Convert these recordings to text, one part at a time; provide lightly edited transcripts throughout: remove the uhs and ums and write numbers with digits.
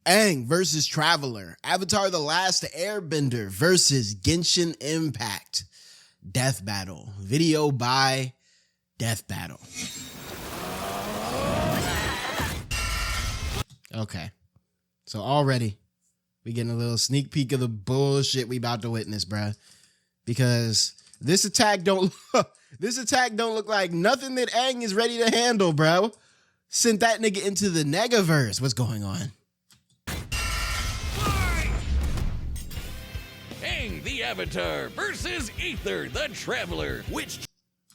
Aang versus Traveler. Avatar: The Last Airbender versus Genshin Impact. Death Battle. Video by Death Battle. Okay. So already we getting a little sneak peek of the bullshit we about to witness, bruh. Because this attack don't look like nothing that Aang is ready to handle, bro. Sent that nigga into the Negaverse. What's going on? Aang the Avatar versus Aether the Traveler. Which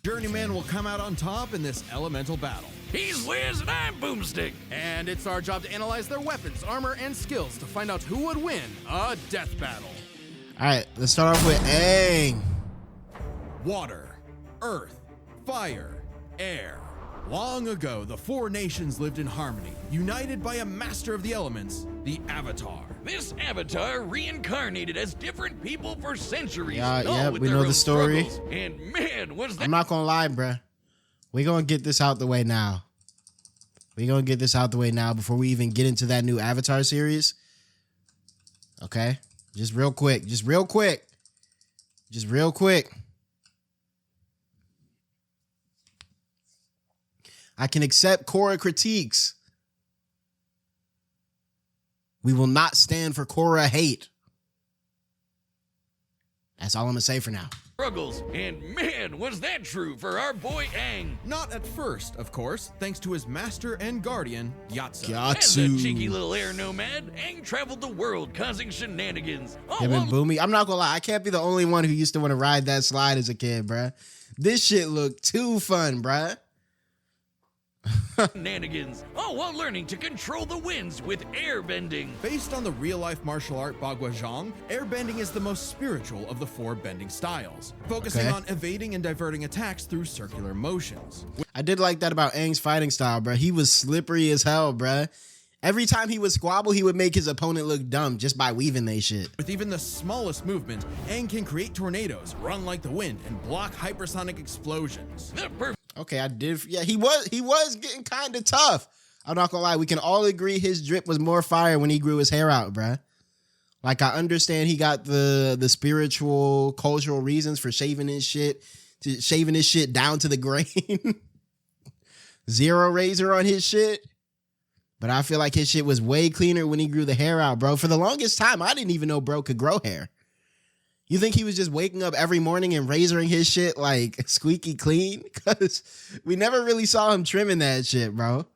journeyman will come out on top in this elemental battle? He's Wiz and I'm Boomstick. And it's our job to analyze their weapons, armor, and skills to find out who would win a death battle. All right, let's start off with Aang. Water, earth, fire, air. Long ago, the four nations lived in harmony, united by a master of the elements, the Avatar. This Avatar reincarnated as different people for centuries. Yeah, with we their know the own story. struggles. And man, was that I'm not gonna lie, bruh. We're gonna get this out the way now. We're gonna get this out the way now before we even get into that new Avatar series. Okay? Just real quick. I can accept Korra critiques. We will not stand for Korra hate. That's all I'm gonna say for now. struggles. And man, was that true for our boy Aang. Not at first, of course, thanks to his master and guardian, 𝙏𝙖𝙡𝙠. As a cheeky little air nomad, Aang traveled the world causing shenanigans. Him and Boomy. I'm not gonna lie, I can't be the only one who used to want to ride that slide as a kid, bruh. This shit looked too fun, bruh. Shenanigans, all while learning to control the winds with airbending. Based on the real-life martial art 𝙏𝙖𝙡𝙠, airbending is the most spiritual of the four bending styles, focusing on evading and diverting attacks through circular motions. I did like that about Aang's fighting style, bruh. He was slippery as hell, bruh. Every time he would squabble, he would make his opponent look dumb just by weaving they shit. With even the smallest movement, Aang can create tornadoes, run like the wind, and block hypersonic explosions. Okay, I did. Yeah, he was getting kind of tough. I'm not gonna lie. We can all agree his drip was more fire when he grew his hair out, bruh. Like, I understand he got the spiritual, cultural reasons for shaving his shit down to the grain. Zero razor on his shit. But I feel like his shit was way cleaner when he grew the hair out, bro. For the longest time, I didn't even know bro could grow hair. You think he was just waking up every morning and razoring his shit like squeaky clean? Because we never really saw him trimming that shit, bro.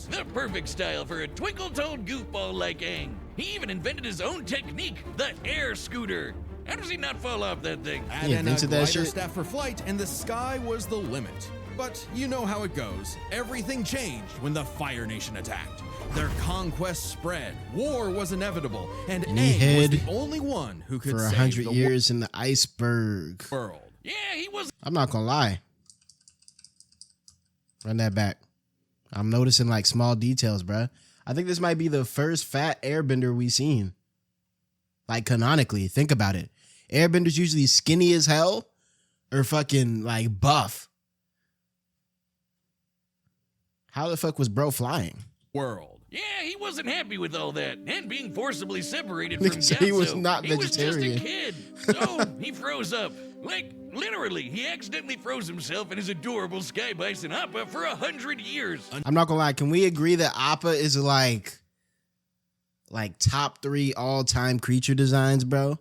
The perfect style for a twinkle-toed goofball like Aang. He even invented his own technique, the air scooter. How does he not fall off that thing? Add in a glider staff for flight, and the sky was the limit. But you know how it goes. Everything changed when the Fire Nation attacked. Their conquest spread, war was inevitable, and Aang was the only one who could for save 100 the years in the iceberg world. Yeah, he was. I'm not gonna lie. Run that back. I'm noticing like small details, bruh. I think this might be the first fat airbender we've seen. Like, canonically, think about it. Airbenders usually skinny as hell or fucking like buff. How the fuck was bro flying? World. Yeah, he wasn't happy with all that and being forcibly separated from So he was not He was just a vegetarian. kid, so he froze up. Like, literally, he accidentally froze himself and his adorable sky bison Appa for 100 years. I'm not gonna lie. Can we agree that Appa is like top 3 all-time creature designs, bro?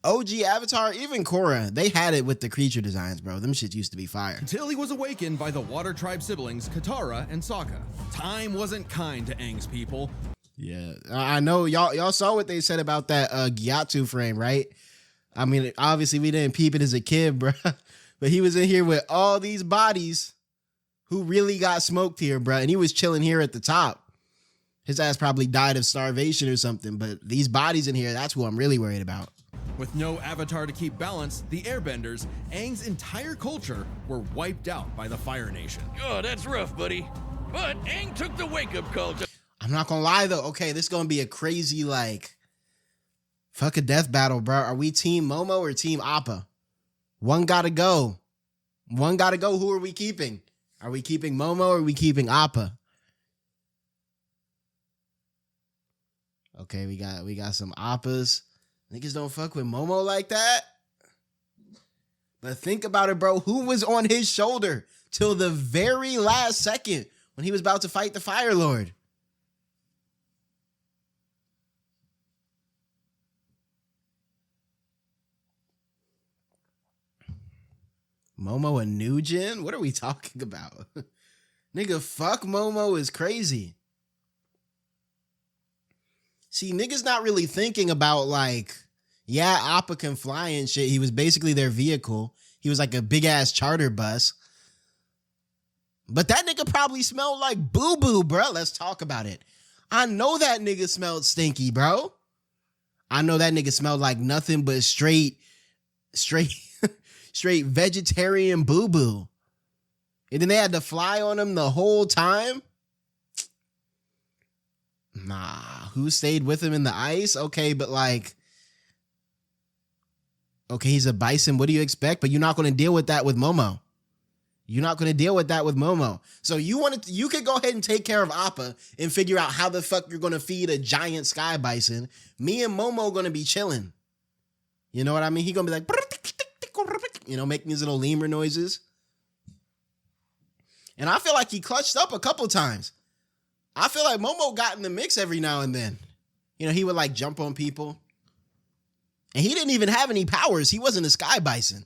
OG Avatar, even Korra, they had it with the creature designs, bro. Them shit used to be fire. Until he was awakened by the Water Tribe siblings Katara and Sokka. Time wasn't kind to Aang's people. Yeah, I know y'all saw what they said about that Gyatso frame, right? I mean, obviously we didn't peep it as a kid, bro. But he was in here with all these bodies who really got smoked here, bro. And he was chilling here at the top. His ass probably died of starvation or something. But these bodies in here, that's who I'm really worried about. With no Avatar to keep balance, the Airbenders, Aang's entire culture, were wiped out by the Fire Nation. Oh, that's rough, buddy. But Aang took the wake-up call to... I'm not gonna lie, though. Okay, this is gonna be a crazy, like, fuck a death battle, bro. Are we Team Momo or Team Appa? One gotta go. One gotta go. Who are we keeping? Are we keeping Momo or are we keeping Appa? Okay, we got some Appas. Niggas don't fuck with Momo like that. But think about it, bro. Who was on his shoulder till the very last second when he was about to fight the Fire Lord? Momo and Nugent? What are we talking about? Nigga, fuck Momo is crazy. See, niggas not really thinking about like, yeah, Appa can fly and shit. He was basically their vehicle. He was like a big ass charter bus. But that nigga probably smelled like boo-boo, bro. Let's talk about it. I know that nigga smelled stinky, bro. I know that nigga smelled like nothing but straight vegetarian boo-boo. And then they had to fly on him the whole time? Nah, who stayed with him in the ice? Okay, but like, okay, he's a bison. What do you expect? But you're not going to deal with that with Momo. You're not going to deal with that with Momo. So you could go ahead and take care of Appa and figure out how the fuck you're going to feed a giant sky bison. Me and Momo going to be chilling. You know what I mean? He going to be like, making his little lemur noises. And I feel like he clutched up a couple times. I feel like Momo got in the mix every now and then. He would like jump on people. And he didn't even have any powers. He wasn't a sky bison.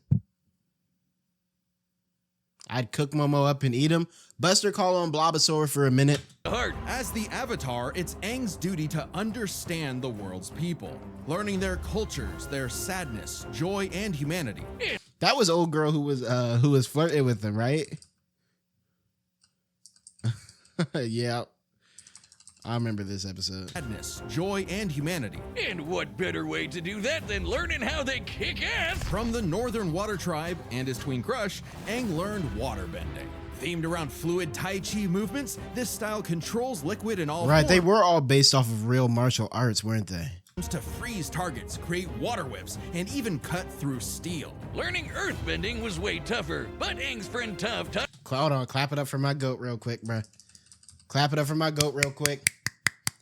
I'd cook Momo up and eat him. Buster, call on Blobosaur for a minute. As the Avatar, it's Aang's duty to understand the world's people, learning their cultures, their sadness, joy, and humanity. That was old girl who was flirting with him, right? Yeah. I remember this episode. Sadness, joy, and humanity. And what better way to do that than learning how they kick ass? From the Northern Water Tribe and his twin crush, Aang learned waterbending. Themed around fluid Tai Chi movements, this style controls liquid in all Right, forms. they were all based off of real martial arts, weren't they? To freeze targets, create water whips, and even cut through steel. Learning earthbending was way tougher, but Aang's friend Tough Hold on, clap it up for my goat real quick, bro. Clap it up for my goat real quick.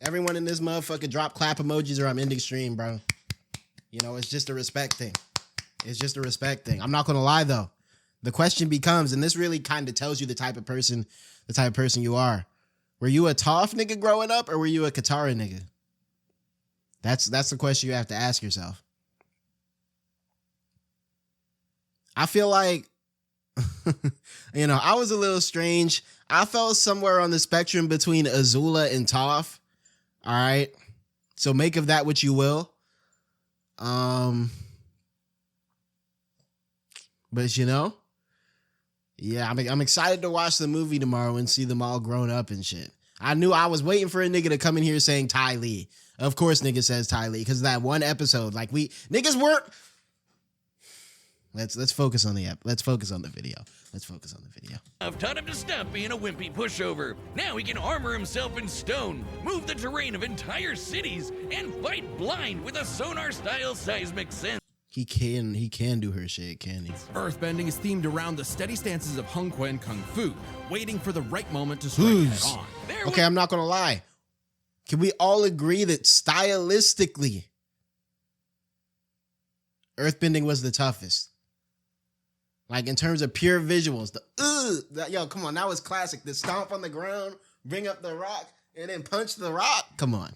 Everyone in this motherfucker drop clap emojis or I'm ending stream, bro. It's just a respect thing. It's just a respect thing. I'm not going to lie, though. The question becomes, and this really kind of tells you the type of person you are. Were you a Toph nigga growing up or were you a Katara nigga? That's the question you have to ask yourself. I feel like, I was a little strange. I felt somewhere on the spectrum between Azula and Toph. All right. So make of that what you will. But yeah, I'm excited to watch the movie tomorrow and see them all grown up and shit. I was waiting for a nigga to come in here saying Ty Lee. Of course nigga says Ty Lee because that one episode, like niggas weren't. Let's focus on the video. Let's focus on the video. I've taught him to stop being a wimpy pushover. Now he can armor himself in stone, move the terrain of entire cities, and fight blind with a sonar-style seismic sense. He can do her shit, can he? Earthbending is themed around the steady stances of Hung Quan Kung Fu, waiting for the right moment to strike head on. Okay, I'm not gonna lie. Can we all agree that stylistically, Earthbending was the toughest? Like in terms of pure visuals, come on, that was classic. The stomp on the ground, bring up the rock, and then punch the rock. Come on.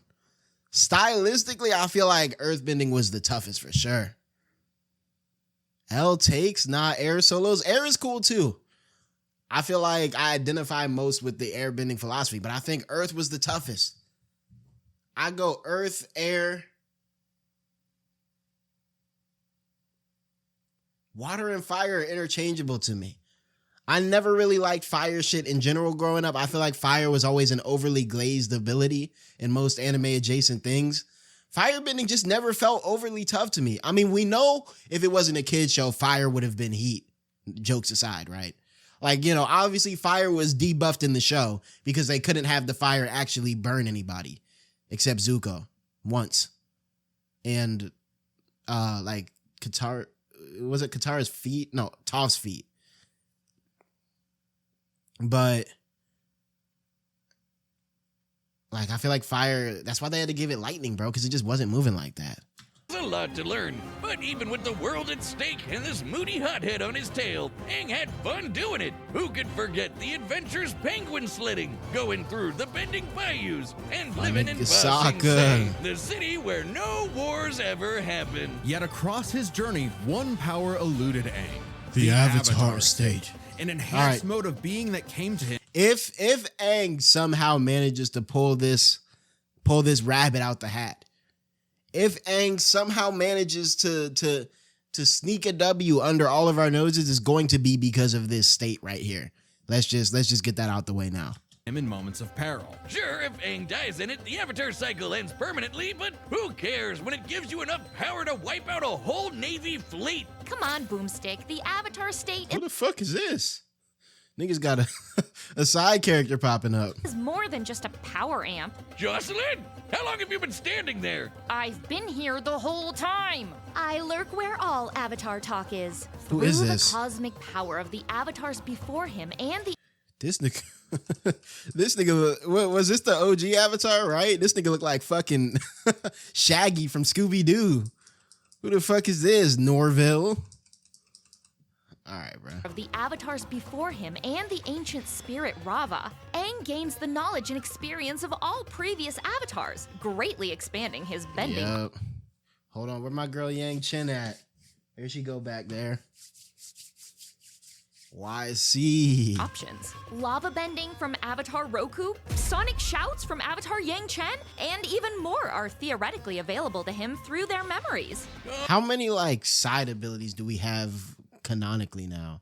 Stylistically, I feel like Earthbending was the toughest for sure. L takes, air solos. Air is cool too. I feel like I identify most with the airbending philosophy, but I think Earth was the toughest. I go Earth, air. Water and fire are interchangeable to me. I never really liked fire shit in general growing up. I feel like fire was always an overly glazed ability in most anime adjacent things. Firebending just never felt overly tough to me. I mean, we know if it wasn't a kid's show, fire would have been heat. Jokes aside, right? Like, obviously fire was debuffed in the show because they couldn't have the fire actually burn anybody except Zuko once. And Katara. Was it Katara's feet? No, Toph's feet. But Like, I feel like fire, that's why they had to give it lightning, bro, because it just wasn't moving like that. There's a lot to learn, but even with the world at stake and this moody hothead on his tail, Aang had fun doing it. Who could forget the adventures penguin sledding, going through the bending bayous, and living in Ba Sing Se, the city where no wars ever happened. Yet across his journey, one power eluded Aang. The Avatar state. An enhanced mode of being that came to him. If Aang somehow manages to pull this rabbit out the hat, if Aang somehow manages to sneak a W under all of our noses, it's going to be because of this state right here. Let's just get that out the way now. Him in moments of peril. Sure, if Aang dies in it, the Avatar cycle ends permanently, but who cares when it gives you enough power to wipe out a whole Navy fleet? Come on, Boomstick. The Avatar state Who the fuck is this? Niggas got a side character popping up. is more than just a power amp. Jocelyn, how long have you been standing there? I've been here the whole time. I lurk where all Avatar talk is. Who is Through this? the cosmic power of the Avatars before him and the This nigga, was this the OG Avatar, right? This nigga look like fucking Shaggy from Scooby-Doo. Who the fuck is this, Norville? All right, bro. of the Avatars before him and the ancient spirit Rava, Aang gains the knowledge and experience of all previous Avatars, greatly expanding his bending Yep. Hold on, where my girl Yang Chen at? There she go back there. YC. options. Lava bending from Avatar Roku, sonic shouts from Avatar Yang Chen, and even more are theoretically available to him through their memories. How many like side abilities do we have canonically now?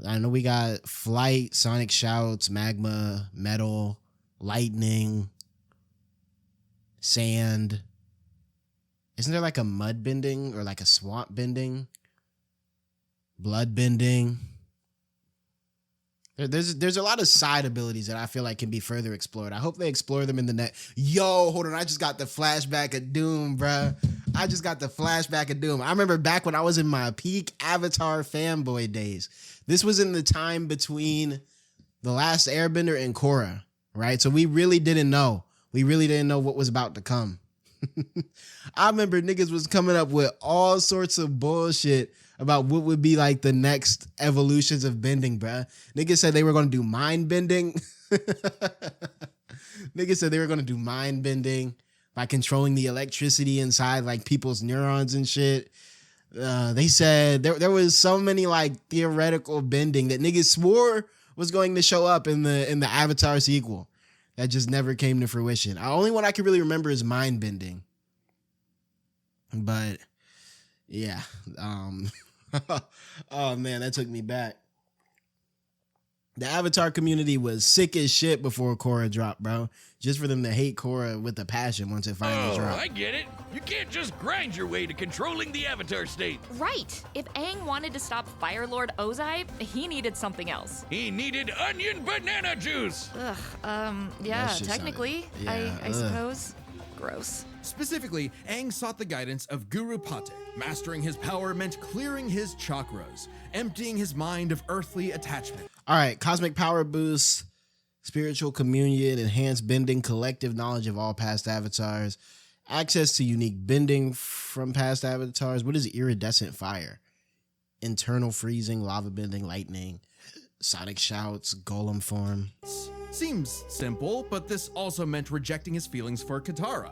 I know we got flight, sonic shouts, magma, metal, lightning, sand. Isn't there like a mud bending or like a swamp bending? Blood bending. There's a lot of side abilities that I feel like can be further explored. I hope they explore them in the next. Yo, hold on. I just got the flashback of Doom, bruh. I just got the flashback of Doom. I remember back when I was in my peak Avatar fanboy days. This was in the time between The Last Airbender and Korra, right? So we really didn't know. We really didn't know what was about to come. I remember niggas was coming up with all sorts of bullshit about what would be like the next evolutions of bending, bruh. Niggas said they were going to do mind bending. Niggas said they were going to do mind bending by controlling the electricity inside like people's neurons and shit. They said there was so many like theoretical bending that niggas swore was going to show up in the Avatar sequel that just never came to fruition. The only one I can really remember is mind bending. But yeah, oh man, that took me back. The Avatar community was sick as shit before Korra dropped, bro. Just for them to hate Korra with a passion once it finally dropped. I get it. You can't just grind your way to controlling the Avatar state. Right. If Aang wanted to stop Fire Lord Ozai, he needed something else. He needed onion banana juice. Yeah, That shit technically, sounded- I suppose. Gross. Specifically, Aang sought the guidance of Guru Pate. Mastering his power meant clearing his chakras, emptying his mind of earthly attachment. All right, cosmic power boost, spiritual communion, enhanced bending, collective knowledge of all past avatars, access to unique bending from past avatars. What is iridescent fire? Internal freezing, lava bending, lightning, sonic shouts, golem form. Seems simple, but this also meant rejecting his feelings for Katara.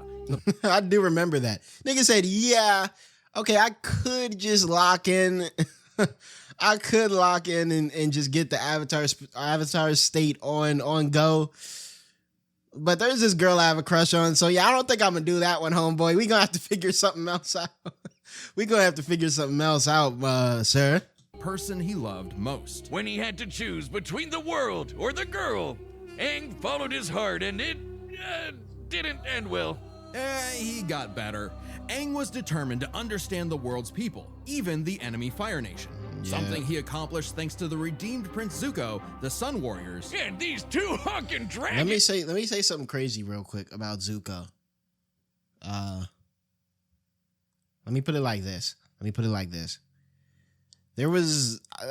I do remember that. Nigga said, yeah, okay, I could just lock in. I could lock in and just get the Avatar state on go. But there's this girl I have a crush on. So yeah, I don't think I'm going to do that one, homeboy. We going to have to figure something else out. We going to have to figure something else out, sir. Person he loved most. When he had to choose between the world or the girl, Aang followed his heart and it didn't end well. He got better. Aang was determined to understand the world's people, even the enemy Fire Nation. Yeah. Something he accomplished thanks to the redeemed Prince Zuko, the Sun Warriors. And these two honking dragons. Let me say something crazy real quick about Zuko. Let me put it like this.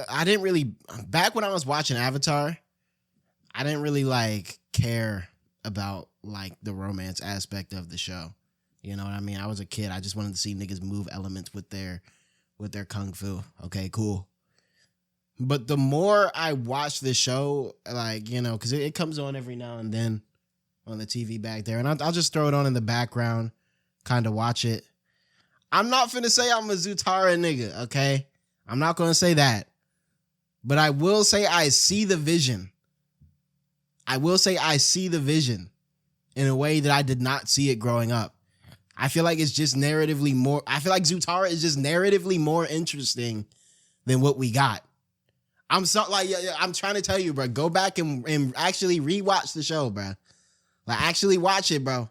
I didn't really, back when I was watching Avatar, I didn't really like care about like the romance aspect of the show. You know what I mean? I was a kid. I just wanted to see niggas move elements with their kung fu. Okay, cool. But the more I watch the show, like, you know, because it comes on every now and then on the TV back there, and I'll just throw it on in the background, kind of watch it. I'm not finna say I'm a 𝙏𝙗 nigga, okay? I'm not gonna say that. But I will say I see the vision. I will say I see the vision in a way that I did not see it growing up. I feel like it's just narratively more, I feel like 𝙏𝙗 is just narratively more interesting than what we got. I'm trying to tell you, bro, go back and actually rewatch the show, bro. Like, actually watch it, bro. All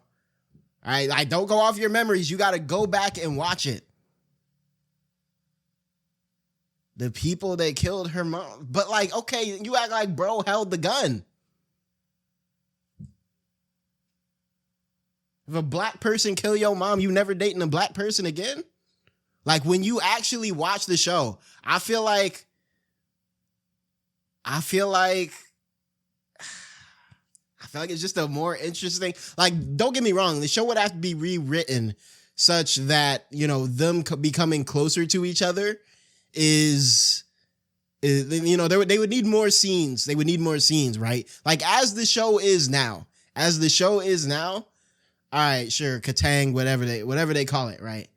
right, like, don't go off your memories. You got to go back and watch it. The people that killed her mom. But, like, okay, you act like bro held the gun. If a black person kill your mom, you never dating a black person again? Like, when you actually watch the show, I feel like it's just a more interesting, like, don't get me wrong, the show would have to be rewritten such that, you know, them becoming closer to each other is you know, they would need more scenes. They would need more scenes, right? Like, as the show is now, all right, sure, Katang, whatever they call it, right?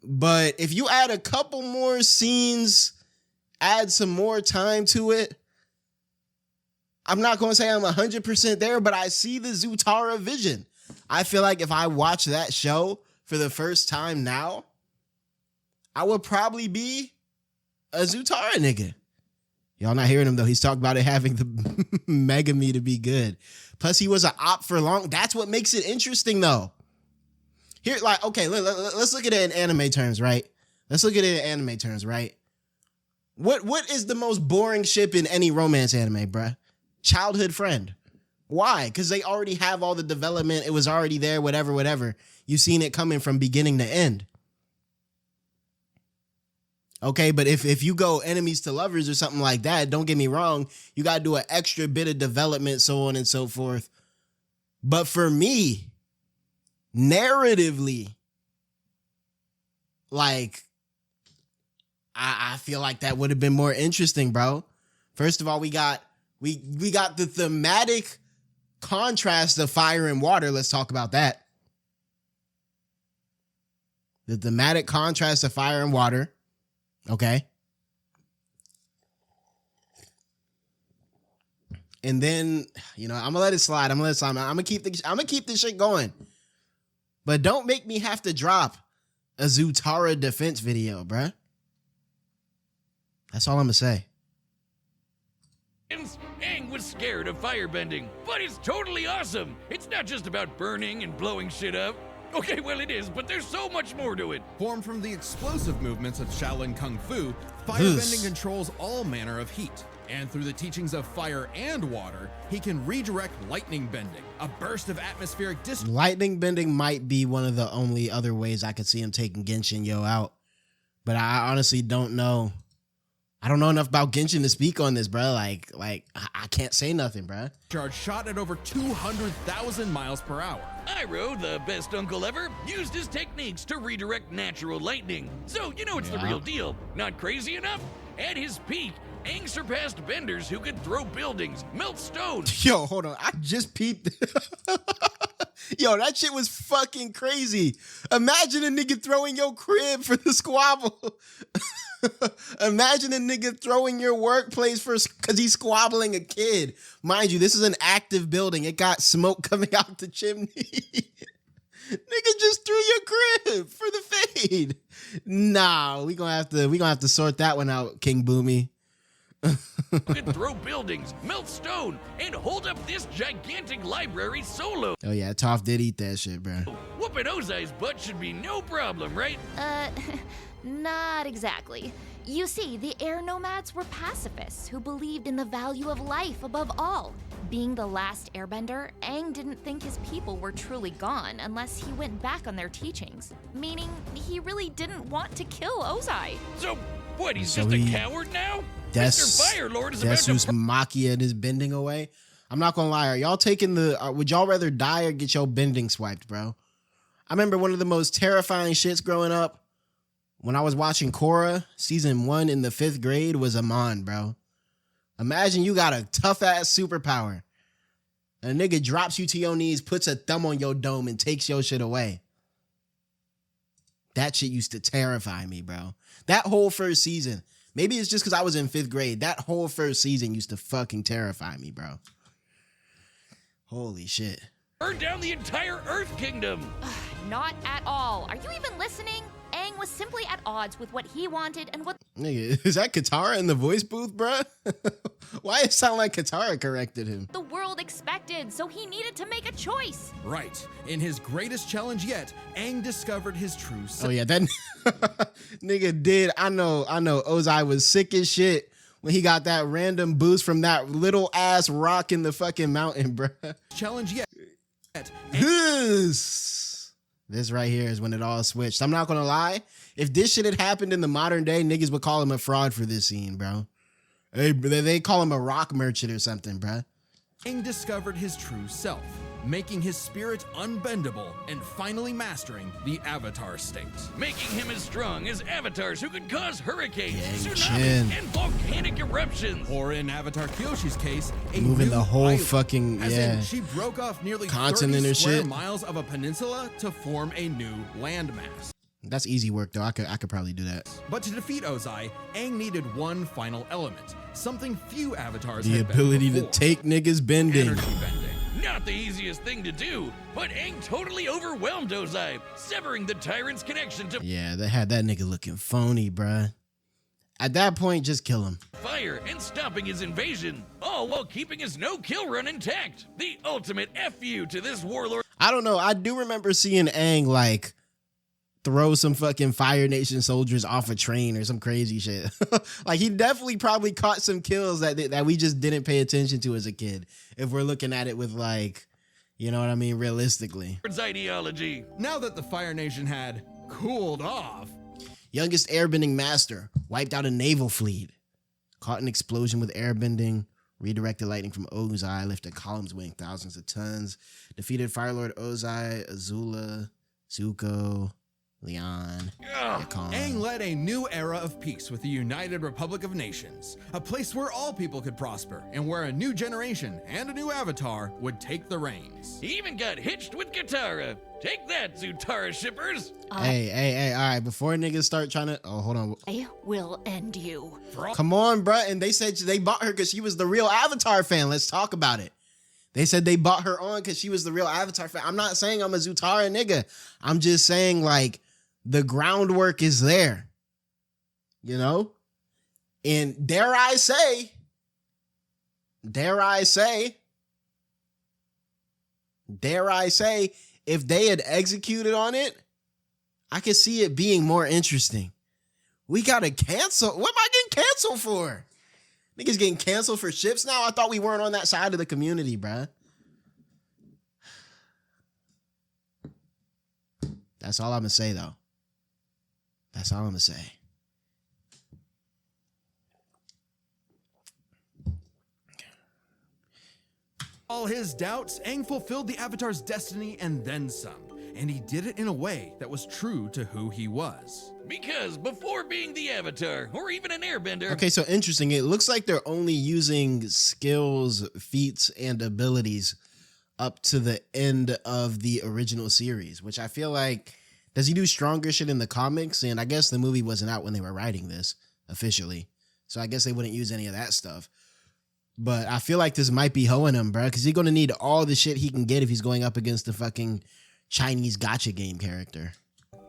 But if you add a couple more scenes, add some more time to it, I'm not going to say I'm 100% there, but I see the 𝙏𝙗 vision. I feel like if I watch that show for the first time now, I would probably be a 𝙏𝙗 nigga. Y'all not hearing him, though. He's talking about it having the Megami to be good. Plus, he was an op for long. That's what makes it interesting, though. Here, like, okay, let's look at it in anime terms, right? What is the most boring ship in any romance anime, bruh? Childhood friend. Why? Because they already have all the development. It was already there, whatever. You've seen it coming from beginning to end. Okay, but if you go enemies to lovers or something like that, don't get me wrong, you got to do an extra bit of development, so on and so forth. But for me, narratively, like, I feel like that would have been more interesting, bro. First of all, we got the thematic contrast of fire and water. Let's talk about that. The thematic contrast of fire and water. Okay. And then, you know, I'm gonna let it slide. I'm gonna keep this shit going. But don't make me have to drop a 𝙏𝙗 defense video, bruh. That's all I'm gonna say. Aang was scared of firebending, but it's totally awesome. It's not just about burning and blowing shit up. Okay, well it is, but there's so much more to it. Formed from the explosive movements of Shaolin Kung Fu, firebending controls all manner of heat. And through the teachings of fire and water, he can redirect lightning bending, a burst of atmospheric lightning bending might be one of the only other ways I could see him taking Genshin out. But I honestly don't know. I don't know enough about Genshin to speak on this, bro. Like I can't say nothing, bro. Charge shot at over 200,000 miles per hour. Iroh, the best uncle ever, used his techniques to redirect natural lightning. So, you know it's the real deal. Not crazy enough? At his peak, Aang surpassed benders who could throw buildings, melt stone. Yo, hold on. I just peeped. Yo, that shit was fucking crazy. Imagine a nigga throwing your crib for the squabble. Imagine a nigga throwing your workplace because he's squabbling a kid. Mind you, this is an active building. It got smoke coming out the chimney. Nigga just threw your crib for the fade. Nah, we gonna have to sort that one out, King Boomy. Could throw buildings, melt stone, and hold up this gigantic library solo. Oh yeah, Toph did eat that shit, bro. Whooping 𝙏𝙖's butt should be no problem, right? Not exactly. You see, the air nomads were pacifists who believed in the value of life above all. Being the last airbender, Aang didn't think his people were truly gone unless he went back on their teachings, meaning he really didn't want to kill 𝙏𝙖. So, what, he's just a coward now? That's Mr. Firelord is that's about who's Maki and is bending away. I'm not gonna lie. Are y'all taking the? Would y'all rather die or get your bending swiped, bro? I remember one of the most terrifying shits growing up when I was watching Korra season 1 in the 5th grade was Amon, bro. Imagine you got a tough ass superpower. A nigga drops you to your knees, puts a thumb on your dome, and takes your shit away. That shit used to terrify me, bro. That whole first season. Maybe it's just because I was in 5th grade. That whole first season used to fucking terrify me, bro. Holy shit. Burn down the entire Earth Kingdom. Not at all. Are you even listening? Aang was simply at odds with what he wanted and what Nigga, is that Katara in the voice booth, bruh? Why it sound like Katara corrected him? the world expected, so he needed to make a choice. Right. In his greatest challenge yet, Aang discovered his true self. Oh yeah, that nigga did. I know. Ozai was sick as shit when he got that random boost from that little ass rock in the fucking mountain, bruh. Challenge yet. This right here is when it all switched. I'm not gonna lie. If this shit had happened in the modern day, niggas would call him a fraud for this scene, bro. Hey, they call him a rock merchant or something, bro. Aang discovered his true self, making his spirit unbendable and finally mastering the Avatar state. Making him as strong as avatars who could cause hurricanes, Genshin. tsunamis, and volcanic eruptions. Or in Avatar Kyoshi's case, a Moving new the whole island, fucking, as yeah. in she broke off nearly Continent 30 or square shit. miles of a peninsula to form a new landmass. That's easy work, though. I could probably do that. But to defeat Ozai, Aang needed one final element, something few avatars The had been ability to before. take niggas bending. Energy bending. Not the easiest thing to do, but Aang totally overwhelmed Ozai, severing the tyrant's connection to Yeah, they had that nigga looking phony, bruh. At that point, just kill him. fire and stopping his invasion, all while keeping his no-kill run intact. The ultimate FU to this warlord. I don't know. I do remember seeing Aang, like, throw some fucking Fire Nation soldiers off a train or some crazy shit. Like, he definitely probably caught some kills that we just didn't pay attention to as a kid. If we're looking at it with, like, you know what I mean, realistically. Ideology. Now that the Fire Nation had cooled off, Youngest airbending master wiped out a naval fleet. Caught an explosion with airbending. Redirected lightning from Ozai. Lifted columns weighing thousands of tons. Defeated Fire Lord Ozai, Azula, Zuko, Leon, Yakon. Aang led a new era of peace with the United Republic of Nations, a place where all people could prosper and where a new generation and a new avatar would take the reins. He even got hitched with Katara. Take that, Zutara shippers. Hey, all right, before niggas start trying to, oh, hold on. I will end you. Come on, bruh. And they said they bought her because she was the real Avatar fan. Let's talk about it. They said they bought her on because she was the real Avatar fan. I'm not saying I'm a Zutara nigga. I'm just saying, like, the groundwork is there, you know? And dare I say, if they had executed on it, I could see it being more interesting. We gotta cancel. What am I getting canceled for? Niggas getting canceled for ships now? I thought we weren't on that side of the community, bruh. That's all I'm gonna say, though. That's all I'm gonna say. All his doubts, Aang fulfilled the Avatar's destiny and then some. And he did it in a way that was true to who he was. Because before being the Avatar, or even an Airbender, Okay, so interesting. It looks like they're only using skills, feats, and abilities up to the end of the original series, which I feel like, does he do stronger shit in the comics? And I guess the movie wasn't out when they were writing this officially. So I guess they wouldn't use any of that stuff. But I feel like this might be hoeing him, bro, because he's going to need all the shit he can get if he's going up against the fucking Chinese gacha game character.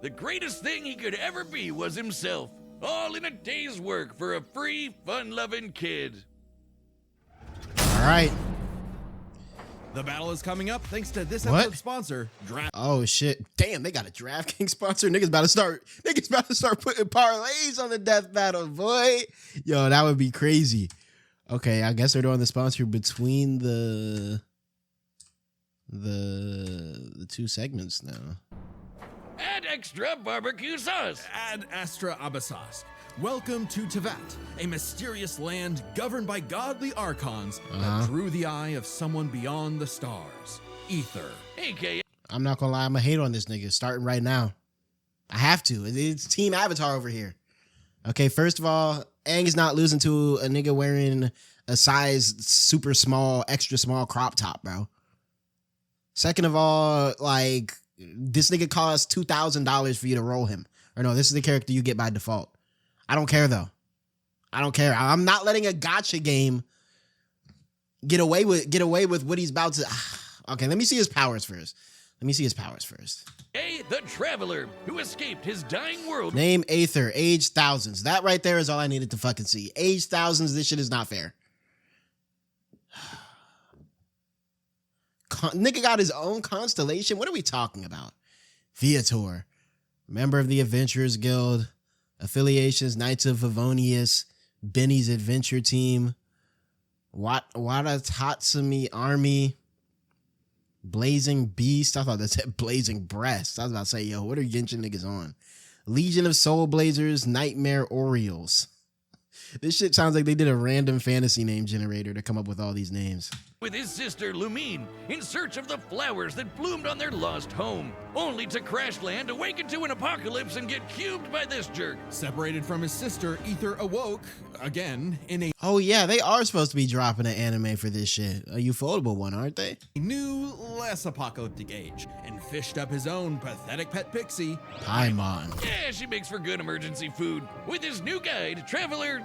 the greatest thing he could ever be was himself. All in a day's work for a free, fun-loving kid. All right. The battle is coming up thanks to this What? episode's sponsor, Draft. Oh shit! Damn, they got a DraftKings sponsor. Niggas about to start putting parlays on the death battle, boy. Yo, that would be crazy. Okay, I guess they're doing the sponsor between the two segments now. And extra barbecue sauce. Ad Astra Abyssos. Welcome to Tevat, a mysterious land governed by godly archons that drew the eye of someone beyond the stars. Ether. AKA I'm not gonna lie, I'm gonna hate on this nigga starting right now. I have to. It's Team Avatar over here. Okay, first of all, Aang is not losing to a nigga wearing a size super small, extra small crop top, bro. Second of all, like, this nigga costs $2,000 for you to roll him. Or no, this is the character you get by default. I don't care, though. I don't care. I'm not letting a gacha game get away with what he's about to... Okay, let me see his powers first. the Traveler, who escaped his dying world. Name Aether, age thousands. That right there is all I needed to fucking see. Age thousands, this shit is not fair. Nigga got his own constellation? What are we talking about? Viator, member of the Adventurers Guild, affiliations, Knights of Favonius, Benny's Adventure Team, Watatsumi Army, Blazing Beast. I thought that said Blazing Breast. I was about to say, yo, what are Genshin niggas on? Legion of Soul Blazers, Nightmare Orioles. This shit sounds like they did a random fantasy name generator to come up with all these names. With his sister Lumine, in search of the flowers that bloomed on their lost home, only to crash land, awaken to an apocalypse, and get cubed by this jerk. Separated from his sister, Ether awoke, again, in a Oh yeah, they are supposed to be dropping an anime for this shit. A ufotable one, aren't they? new, less apocalyptic age, and fished up his own pathetic pet pixie. Paimon. Yeah, she makes for good emergency food. With his new guide, Traveler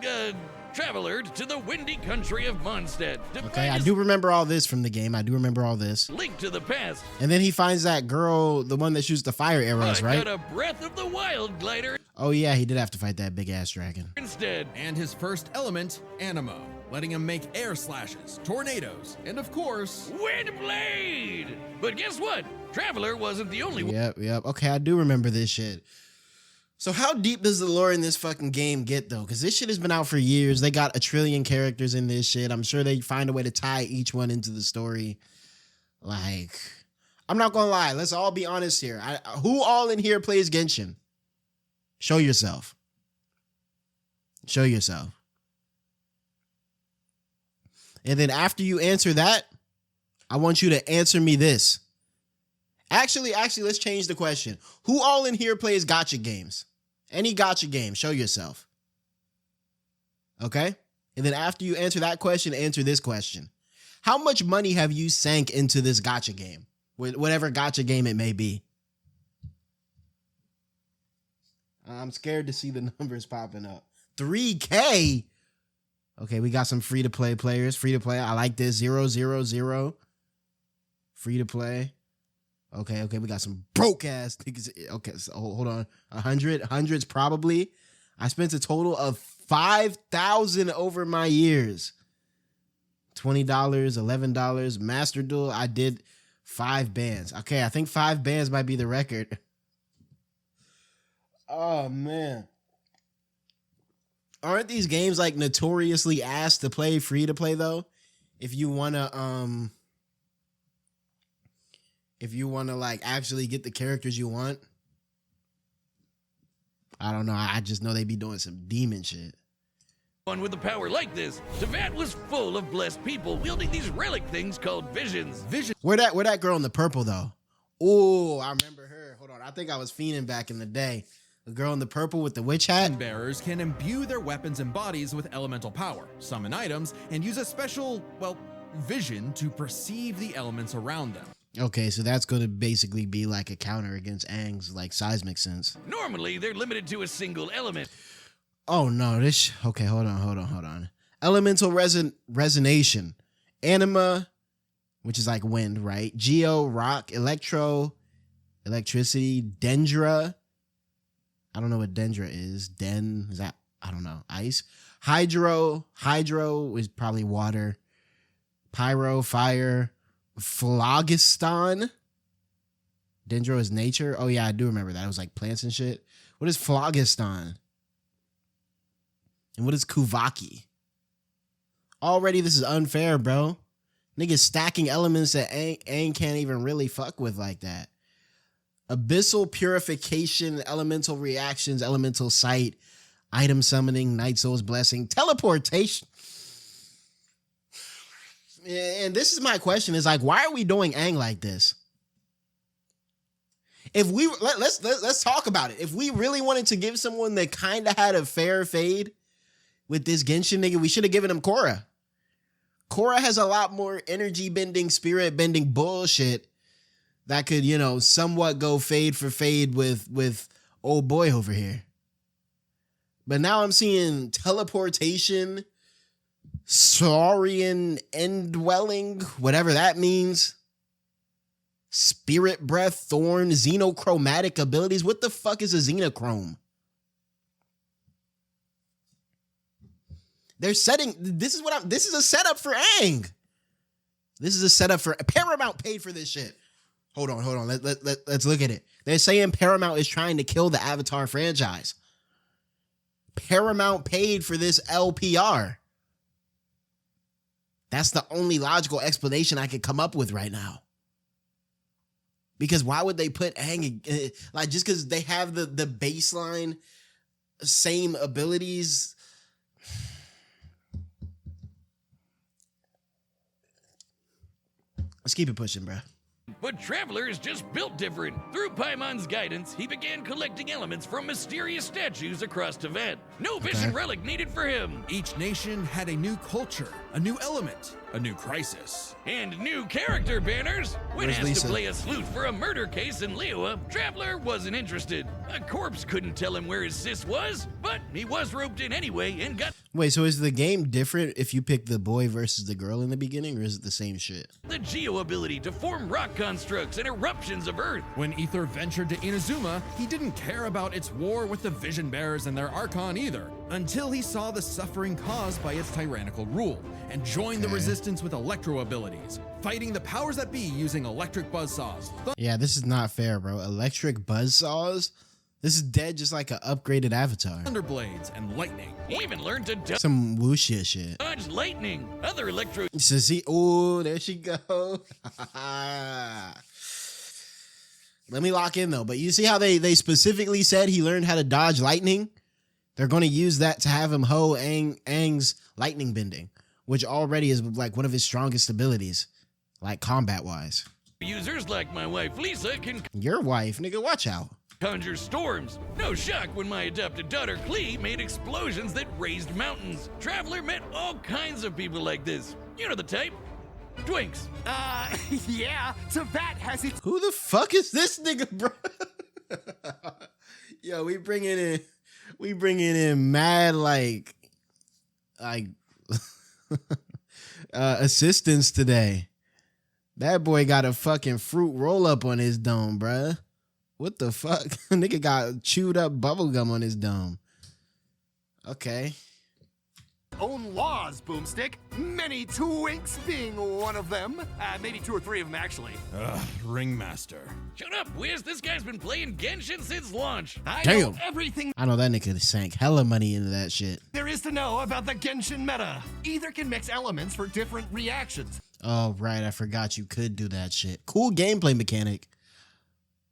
to the windy country of Mondstadt. Okay, I do remember all this from the game. I do remember all this. Link to the past. And then he finds that girl, the one that shoots the fire arrows, I right? got a Breath of the Wild glider Oh yeah, he did have to fight that big ass dragon. instead. And his first element, Animo, letting him make air slashes, tornadoes, and of course, Windblade! But guess what? Traveler wasn't the only one. Yep. Okay, I do remember this shit. So how deep does the lore in this fucking game get though? Because this shit has been out for years. They got a trillion characters in this shit. I'm sure they find a way to tie each one into the story. Like, I'm not gonna lie. Let's all be honest here. Who all in here plays Genshin? Show yourself. Show yourself. And then after you answer that, I want you to answer me this. Actually, let's change the question. Who all in here plays gacha games? Any gacha game, show yourself. Okay? And then after you answer that question, answer this question. How much money have you sank into this gacha game? Whatever gacha game it may be. I'm scared to see the numbers popping up. 3K? Okay, we got some free-to-play players. Free-to-play, I like this. 000. Free-to-play. Okay, we got some broke-ass niggas. Okay, so hold on. 100's probably. I spent a total of $5,000 over my years. $20, $11. Master Duel, I did 5 bands. Okay, I think 5 bands might be the record. Oh, man. Aren't these games, like, notoriously asked to play free-to-play, though? If you want to, like, actually get the characters you want. I don't know. I just know they be doing some demon shit. One with a power like this, Tevat was full of blessed people wielding these relic things called visions. Where that girl in the purple, though? Oh, I remember her. Hold on. I think I was fiending back in the day. The girl in the purple with the witch hat. bearers can imbue their weapons and bodies with elemental power, summon items, and use a special, vision to perceive the elements around them. Okay, so that's going to basically be like a counter against Aang's, like, seismic sense. Normally, they're limited to a single element. Oh, no. Okay, hold on. Elemental resonation. Anima, which is like wind, right? Geo, rock, electro, electricity, dendra. I don't know what dendra is. Is that, I don't know, ice? Hydro is probably water. Pyro, fire. Phlogiston. Dendro is nature. Oh yeah, I do remember that. It was like plants and shit. What is phlogiston? And what is Kuvaki? Already this is unfair, bro. Niggas stacking elements that Aang can't even really fuck with like that. Abyssal purification, elemental reactions, elemental sight, item summoning, Night Soul's blessing, teleportation. And this is my question: is like, why are we doing Aang like this? If we let's talk about it. If we really wanted to give someone that kind of had a fair fade with this Genshin nigga, we should have given him Korra. Korra has a lot more energy bending, spirit bending bullshit that could, you know, somewhat go fade for fade with old boy over here. But now I'm seeing teleportation, Saurian indwelling, whatever that means. Spirit breath, thorn, xenochromatic abilities. What the fuck is a xenochrome? They're setting, this is a setup for Aang. This is a setup for, Paramount paid for this shit. Hold on. Let's look at it. They're saying Paramount is trying to kill the Avatar franchise. Paramount paid for this LPR. That's the only logical explanation I could come up with right now. Because why would they put Aang, like, just because they have the baseline same abilities? Let's keep it pushing, bro. But Traveler is just built different. Through Paimon's guidance, he began collecting elements from mysterious statues across Tibet. No vision relic needed for him. Each nation had a new culture, a new element, a new crisis. And new character banners. When Where's asked Lisa? to play a sleuth for a murder case in Liyue, Traveler wasn't interested. A corpse couldn't tell him where his sis was, but he was roped in anyway and got Wait, so is the game different if you pick the boy versus the girl in the beginning, or is it the same shit? the geo ability to form rock constructs and eruptions of Earth. When Aether ventured to Inazuma, he didn't care about its war with the Vision Bearers and their Archon either, until he saw the suffering caused by its tyrannical rule, and joined the resistance with electro abilities, fighting the powers that be using electric buzzsaws, Yeah, this is not fair, bro. Electric buzzsaws? This is dead just like an upgraded Avatar. thunderblades, and lightning. He even learned to Some wuxia shit. dodge lightning. Other electro So see, oh, there she go. Let me lock in though. But you see how they specifically said he learned how to dodge lightning? They're going to use that to have him hoe Aang's lightning bending, which already is like one of his strongest abilities, like combat wise. users like my wife Lisa can Your wife, nigga, watch out. conjure storms. No shock when my adopted daughter Klee made explosions that raised mountains. Traveler met all kinds of people like this. You know the type. Twinks. Yeah, Tibet has its Who the fuck is this nigga, bro? Yo, we bringing in mad like assistance today. That boy got a fucking fruit roll up on his dome, bruh. What the fuck? Nigga got chewed up bubblegum on his dome. Okay. own laws, Boomstick. Many twinks being one of them. Maybe 2 or 3 of them, actually. Ringmaster. Shut up, Wiz. This guy's been playing Genshin since launch. I Damn. know everything I know that nigga sank hella money into that shit. there is to know about the Genshin meta. Either can mix elements for different reactions. Oh, right. I forgot you could do that shit. Cool gameplay mechanic.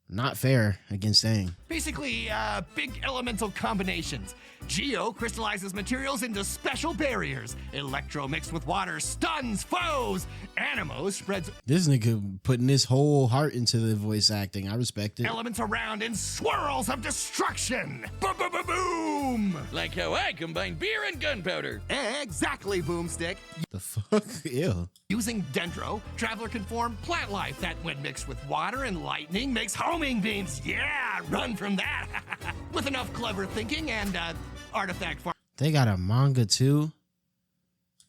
Not fair against Aang. Basically, big elemental combinations. Geo crystallizes materials into special barriers. Electro mixed with water stuns foes. Animo spreads This nigga putting his whole heart into the voice acting. I respect it. elements around in swirls of destruction. Boom, boom, boom, boom. Like how I combine beer and gunpowder. Exactly, Boomstick. The fuck? Ew. Using Dendro, Traveler can form plant life that, when mixed with water and lightning, makes homing beams. Yeah, run from that. With enough clever thinking and artifact They got a manga too?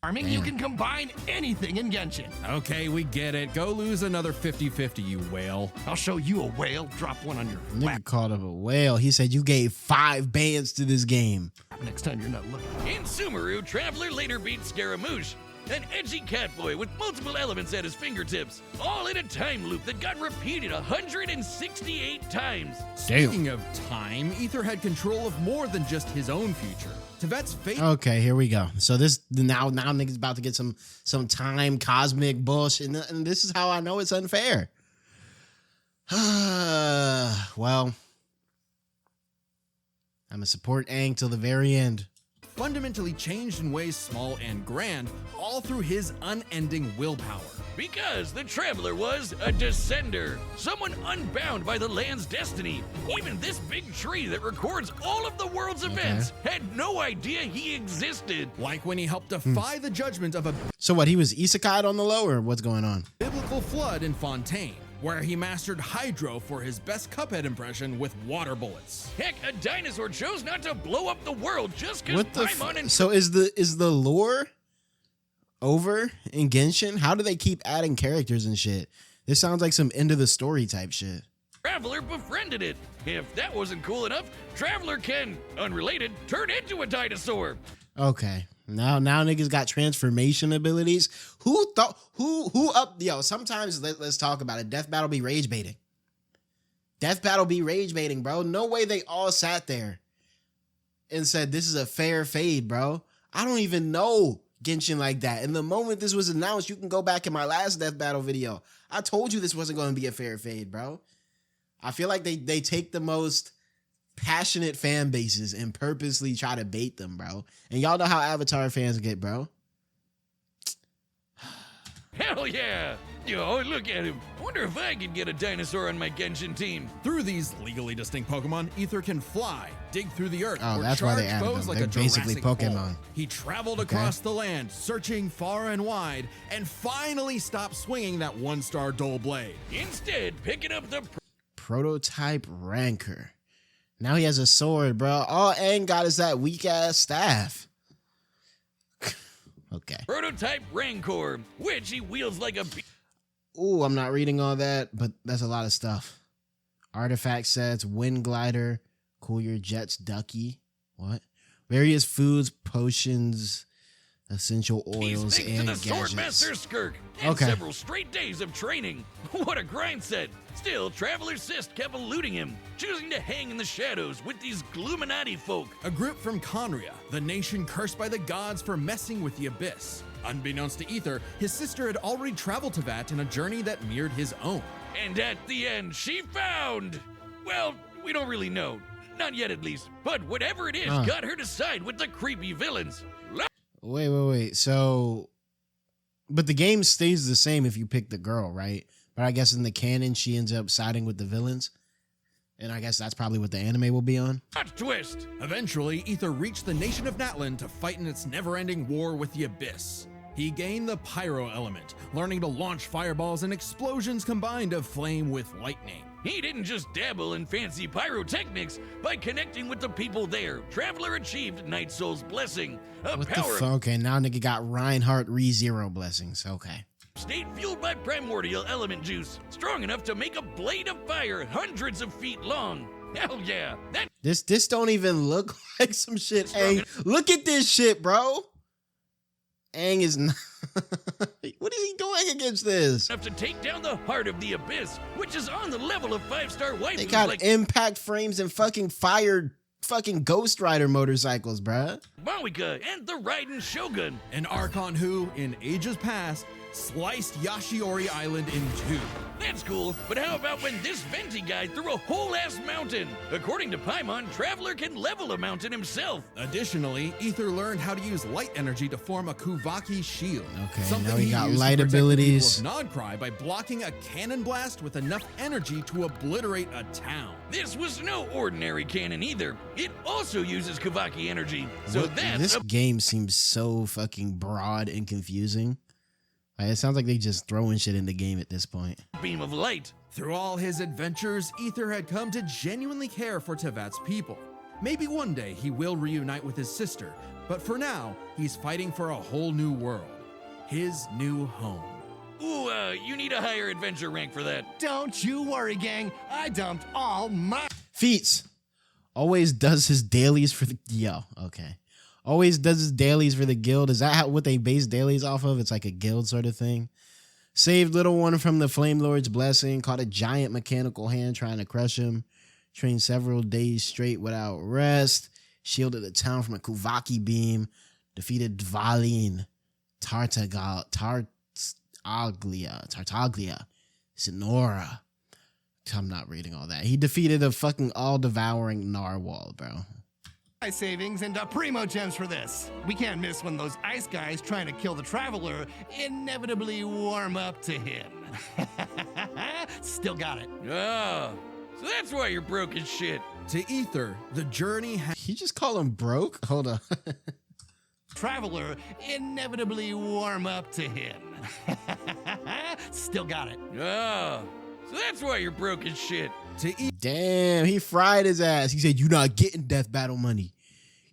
farming, you can combine anything in Genshin. Okay, we get it. Go lose another 50-50, you whale. I'll show you a whale. Drop one on your Nigga lap called him a whale. He said you gave 5 bands to this game. next time you're not looking. In Sumeru, Traveler later beat Scaramouche, an edgy catboy with multiple elements at his fingertips, all in a time loop that got repeated 168 times. Speaking of time, Aether had control of more than just his own future. Tibet's fate Okay, here we go. So this now niggas about to get some time cosmic bullshit, and this is how I know it's unfair. Well, I'm gonna support Aang till the very end. Fundamentally changed in ways small and grand, all through his unending willpower. Because the Traveler was a descender, someone unbound by the land's destiny. Even this big tree that records all of the world's events had no idea he existed. Like when he helped defy the judgment of a So what, he was isekai'd on the low, or what's going on? biblical flood in Fontaine, where he mastered Hydro for his best Cuphead impression with water bullets. Heck, a dinosaur chose not to blow up the world just because What the Paimon and So is the lore over in Genshin? How do they keep adding characters and shit? This sounds like some end of the story type shit. Traveler befriended it. If that wasn't cool enough, Traveler can, unrelated, turn into a dinosaur. Okay. Now niggas got transformation abilities. Who thought who up yo, sometimes let's talk about it. Death battle be rage baiting. Death battle be rage baiting, bro. No way they all sat there and said this is a fair fade, bro. I don't even know Genshin like that. And the moment this was announced, you can go back in my last death battle video. I told you this wasn't going to be a fair fade, bro. I feel like they take the most passionate fan bases and purposely try to bait them, bro. And y'all know how Avatar fans get, bro. Hell yeah! Yo, look at him. Wonder if I could get a dinosaur on my Genshin team. Through these legally distinct Pokemon, Ether can fly, dig through the earth, Oh, or that's why charge they added foes them. like They're a basically Jurassic Pokemon. bull. He traveled Okay. across the land, searching far and wide, and finally stopped swinging that one-star dull blade. Instead, picking up the Prototype Rancor. Now he has a sword, bro. All Aang got is that weak ass staff. Okay. prototype Rancor, which he wields like a Ooh, I'm not reading all that, but that's a lot of stuff. Artifact sets, wind glider, cool your jets, ducky. What? Various foods, potions, essential oils, thanks to and the gadgets. Swordmaster Skirk and Okay. several straight days of training. What a grind set. Still, Traveler Sist kept eluding him, choosing to hang in the shadows with these Gluminati folk. A group from Conria, the nation cursed by the gods for messing with the Abyss. Unbeknownst to Ether, his sister had already traveled to that in a journey that mirrored his own. And at the end, she found... Well, we don't really know. Not yet, at least. But whatever it is got her to side with the creepy villains. Wait. So, but the game stays the same if you pick the girl, right? But I guess in the canon, she ends up siding with the villains. And I guess that's probably what the anime will be on. Hot twist. Eventually, Ether reached the nation of Natlan to fight in its never-ending war with the Abyss. He gained the Pyro element, learning to launch fireballs and explosions combined of flame with lightning. He didn't just dabble in fancy pyrotechnics. By connecting with the people there, Traveler achieved Night Soul's blessing, a What the power fuck? Okay, now nigga got Reinhardt ReZero blessings. Okay. state fueled by primordial element juice, strong enough to make a blade of fire hundreds of feet long. Hell yeah, that This don't even look like some shit. Aang, look at this shit, bro. Aang is not. What is he doing against this? enough to take down the heart of the Abyss, which is on the level of 5-star waifus They got like impact frames and fucking fired fucking Ghost Rider motorcycles, bruh. Mawika and the Raiden Shogun. An Archon who, in ages past, sliced Yashiori Island in two. That's cool, but how about when this Venti guy threw a whole ass mountain? According to Paimon, Traveler can level a mountain himself. Additionally, Ether learned how to use light energy to form a Kuvaki shield. Okay, Something now he got used to light protect the abilities. people of Nodcry by blocking a cannon blast with enough energy to obliterate a town. This was no ordinary cannon either. It also uses Kavaki energy. So that's This a game seems so fucking broad and confusing. Like, it sounds like they just throwing shit in the game at this point. beam of light. Through all his adventures, Ether had come to genuinely care for Tevat's people. Maybe one day he will reunite with his sister, but for now, he's fighting for a whole new world. His new home. Ooh, you need a higher adventure rank for that. Don't you worry, gang. I dumped all my... Feats always does his dailies for the okay. Always does his dailies for the guild. Is that what they base dailies off of? It's like a guild sort of thing. Saved little one from the Flame Lord's blessing. Caught a giant mechanical hand trying to crush him. Trained several days straight without rest. Shielded the town from a Kuvaki beam. Defeated Dvalin, Tartaglia, Sinora. I'm not reading all that. He defeated a fucking all-devouring narwhal, bro. Ice savings and primo gems for this. We can't miss when those ice guys trying to kill the traveler inevitably warm up to him. Still got it. Oh, so that's why you're broke as shit. To Aether, the journey He just call him broke? Hold on. Traveler inevitably warm up to him. Still got it. Oh, so that's why you're broke as shit. Damn, he fried his ass. He said, "You're not getting death battle money.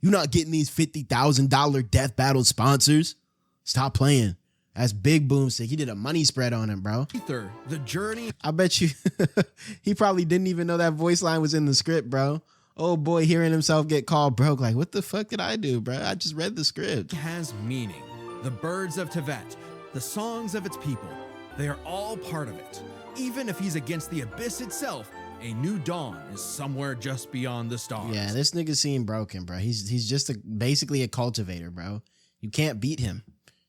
You're not getting these $50,000 death battle sponsors. Stop playing." That's big boomstick. He did a money spread on him, bro. Aether, the journey. I bet you he probably didn't even know that voice line was in the script, bro. Oh boy, hearing himself get called broke. Like, what the fuck did I do, bro? I just read the script. Has meaning. The birds of Teyvat, the songs of its people, they are all part of it. Even if he's against the abyss itself, a new dawn is somewhere just beyond the stars. Yeah, this nigga seemed broken, bro. He's just basically a cultivator, bro. You can't beat him.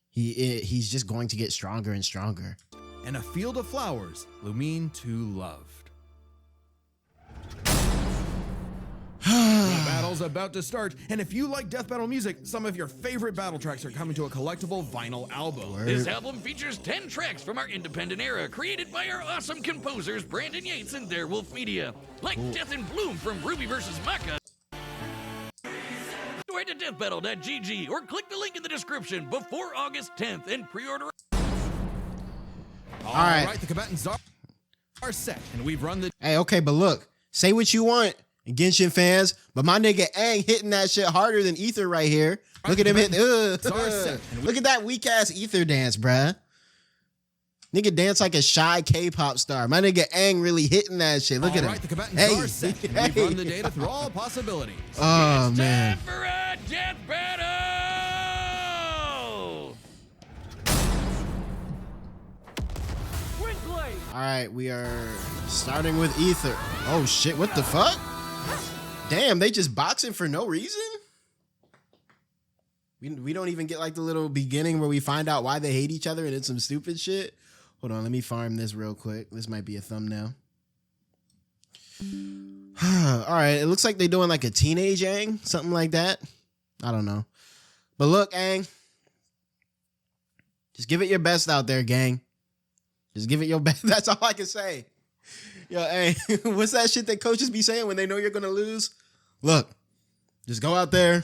He's just going to get stronger and stronger. And a field of flowers, Lumine too loved. The battle's about to start, and if you like death battle music, some of your favorite battle tracks are coming to a collectible vinyl album. This album features 10 tracks from our independent era, created by our awesome composers Brandon Yates and Theirwolf Media, like Death in Bloom from Ruby vs. Maka. Go to deathbattle.gg or click the link in the description before August 10th and pre-order. All right, the combatants are set, and we've run the... Hey, okay, but look, say what you want, Genshin fans, but my nigga Aang hitting that shit harder than Aether right here. Look at him hit. Look at that weak ass Aether dance, bruh. Nigga dance like a shy K-pop star. My nigga Aang really hitting that shit. Look at him. All right, the combatants are set, and we've run the data through all possibilities. Oh, It's man. time for a death battle! All right, we are starting with Aether. Oh, shit. What the fuck? Damn, they just boxing for no reason? We don't even get like the little beginning where we find out why they hate each other and it's some stupid shit. Hold on, let me farm this real quick. This might be a thumbnail. All right, it looks like they're doing like a teenage Aang, something like that. I don't know. But look, Aang, just give it your best out there, gang. Just give it your best. That's all I can say. Yo, Aang, what's that shit that coaches be saying when they know you're going to lose? Look, just go out there,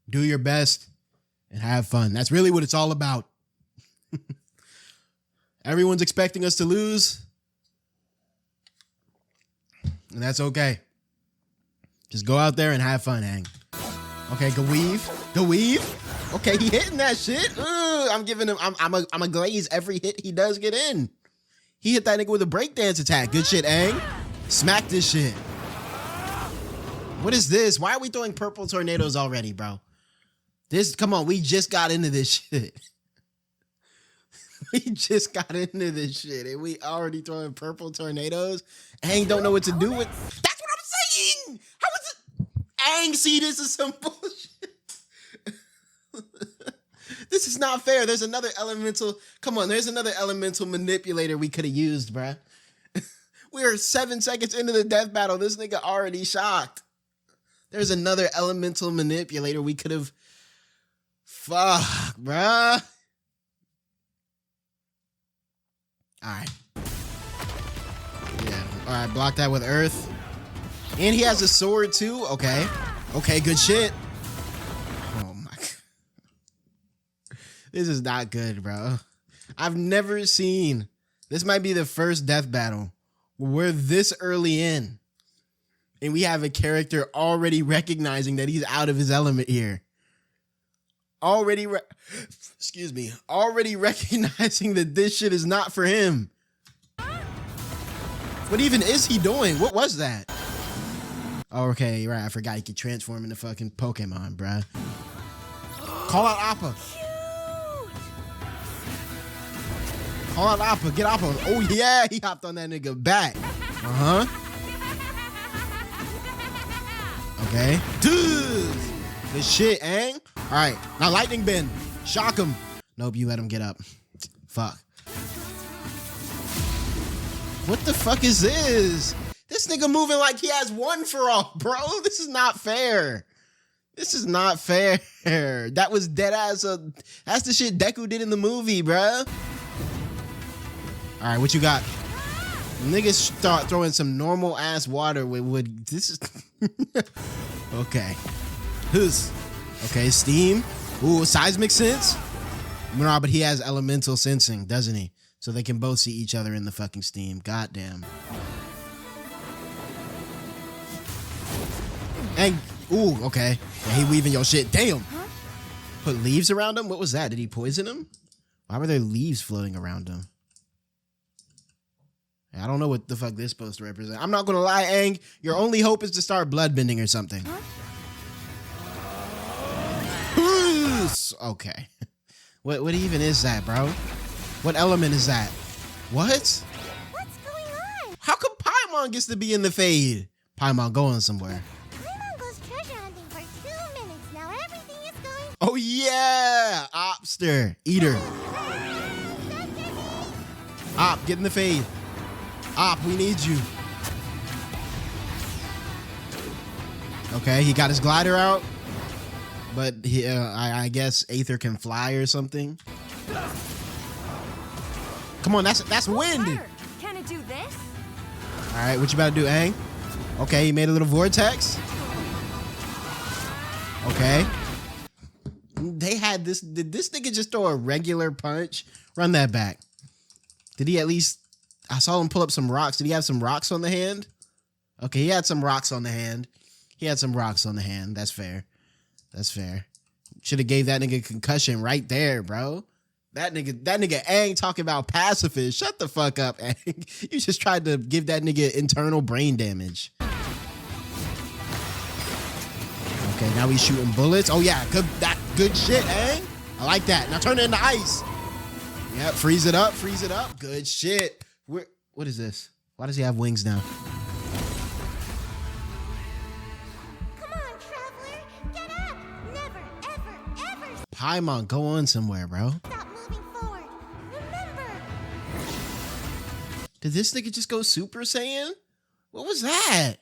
do your best, and have fun. That's really what it's all about. Everyone's expecting us to lose, and that's okay. Just go out there and have fun, Aang. Okay, go weave. Okay, he hitting that shit. I'm giving him. I'm a glaze every hit he does get in. He hit that nigga with a breakdance attack. Good shit, Aang. Smack this shit. What is this? Why are we throwing purple tornadoes already, bro? Come on, we just got into this shit. We just got into this shit and we already throwing purple tornadoes. Aang don't know what to do with. That's what I'm saying. How is it? Aang see this as some bullshit. This is not fair. There's another elemental. Come on, there's another elemental manipulator we could have used, bruh. We are 7 seconds into the death battle. This nigga already shocked. There's another elemental manipulator we could have. Fuck, bruh. All right. Yeah. All right. Block that with earth. And he has a sword too. Okay. Okay. Good shit. Oh my God. This is not good, bro. I've never seen. This might be the first death battle where we're this early in, and we have a character already recognizing that he's out of his element here. Already recognizing that this shit is not for him. What even is he doing? What was that? Okay, right. I forgot he could transform into fucking Pokemon, bruh. Call out Appa. Call out Appa. Get Appa. Oh, yeah. He hopped on that nigga back. Uh-huh. Okay. Dude. Good shit, Aang. All right. Now lightning bend. Shock him. Nope, you let him get up. Fuck. What the fuck is this? This nigga moving like he has one for all, bro. This is not fair. This is not fair. That was dead ass. That's the shit Deku did in the movie, bro. All right, what you got? Niggas start throwing some normal ass water with wood. This is okay. Okay, steam. Ooh, seismic sense. No, but he has elemental sensing, doesn't he? So they can both see each other in the fucking steam. Goddamn. And ooh, okay. Yeah, he weaving your shit. Damn. Put leaves around him? What was that? Did he poison him? Why were there leaves floating around him? I don't know what the fuck this is supposed to represent. I'm not gonna lie, Aang. Your only hope is to start bloodbending or something. Okay. What even is that, bro? What element is that? What? What's going on? How come Paimon gets to be in the fade? Paimon going somewhere. Paimon goes treasure hunting for 2 minutes. Now everything is going. Oh yeah! Opster. Eater. Op, get in the fade. Op, we need you. Okay, he got his glider out. But he, I guess Aether can fly or something. Come on, that's wind. Can it do this? All right, what you about to do, Aang? Okay, he made a little vortex. Okay. They had this. Did this nigga just throw a regular punch? Run that back. Did he at least? I saw him pull up some rocks. Did he have some rocks on the hand? Okay, he had some rocks on the hand. That's fair. That's fair. Should have gave that nigga concussion right there, bro. That nigga Aang talking about pacifist. Shut the fuck up, Aang. You just tried to give that nigga internal brain damage. Okay, now he's shooting bullets. Oh yeah, good shit, Aang. I like that. Now turn it into ice. Yep, freeze it up. Good shit. What is this? Why does he have wings now? Come on, traveler. Get up. Never, ever. Paimon, go on somewhere, bro. Stop moving forward. Remember. Did this nigga just go Super Saiyan? What was that?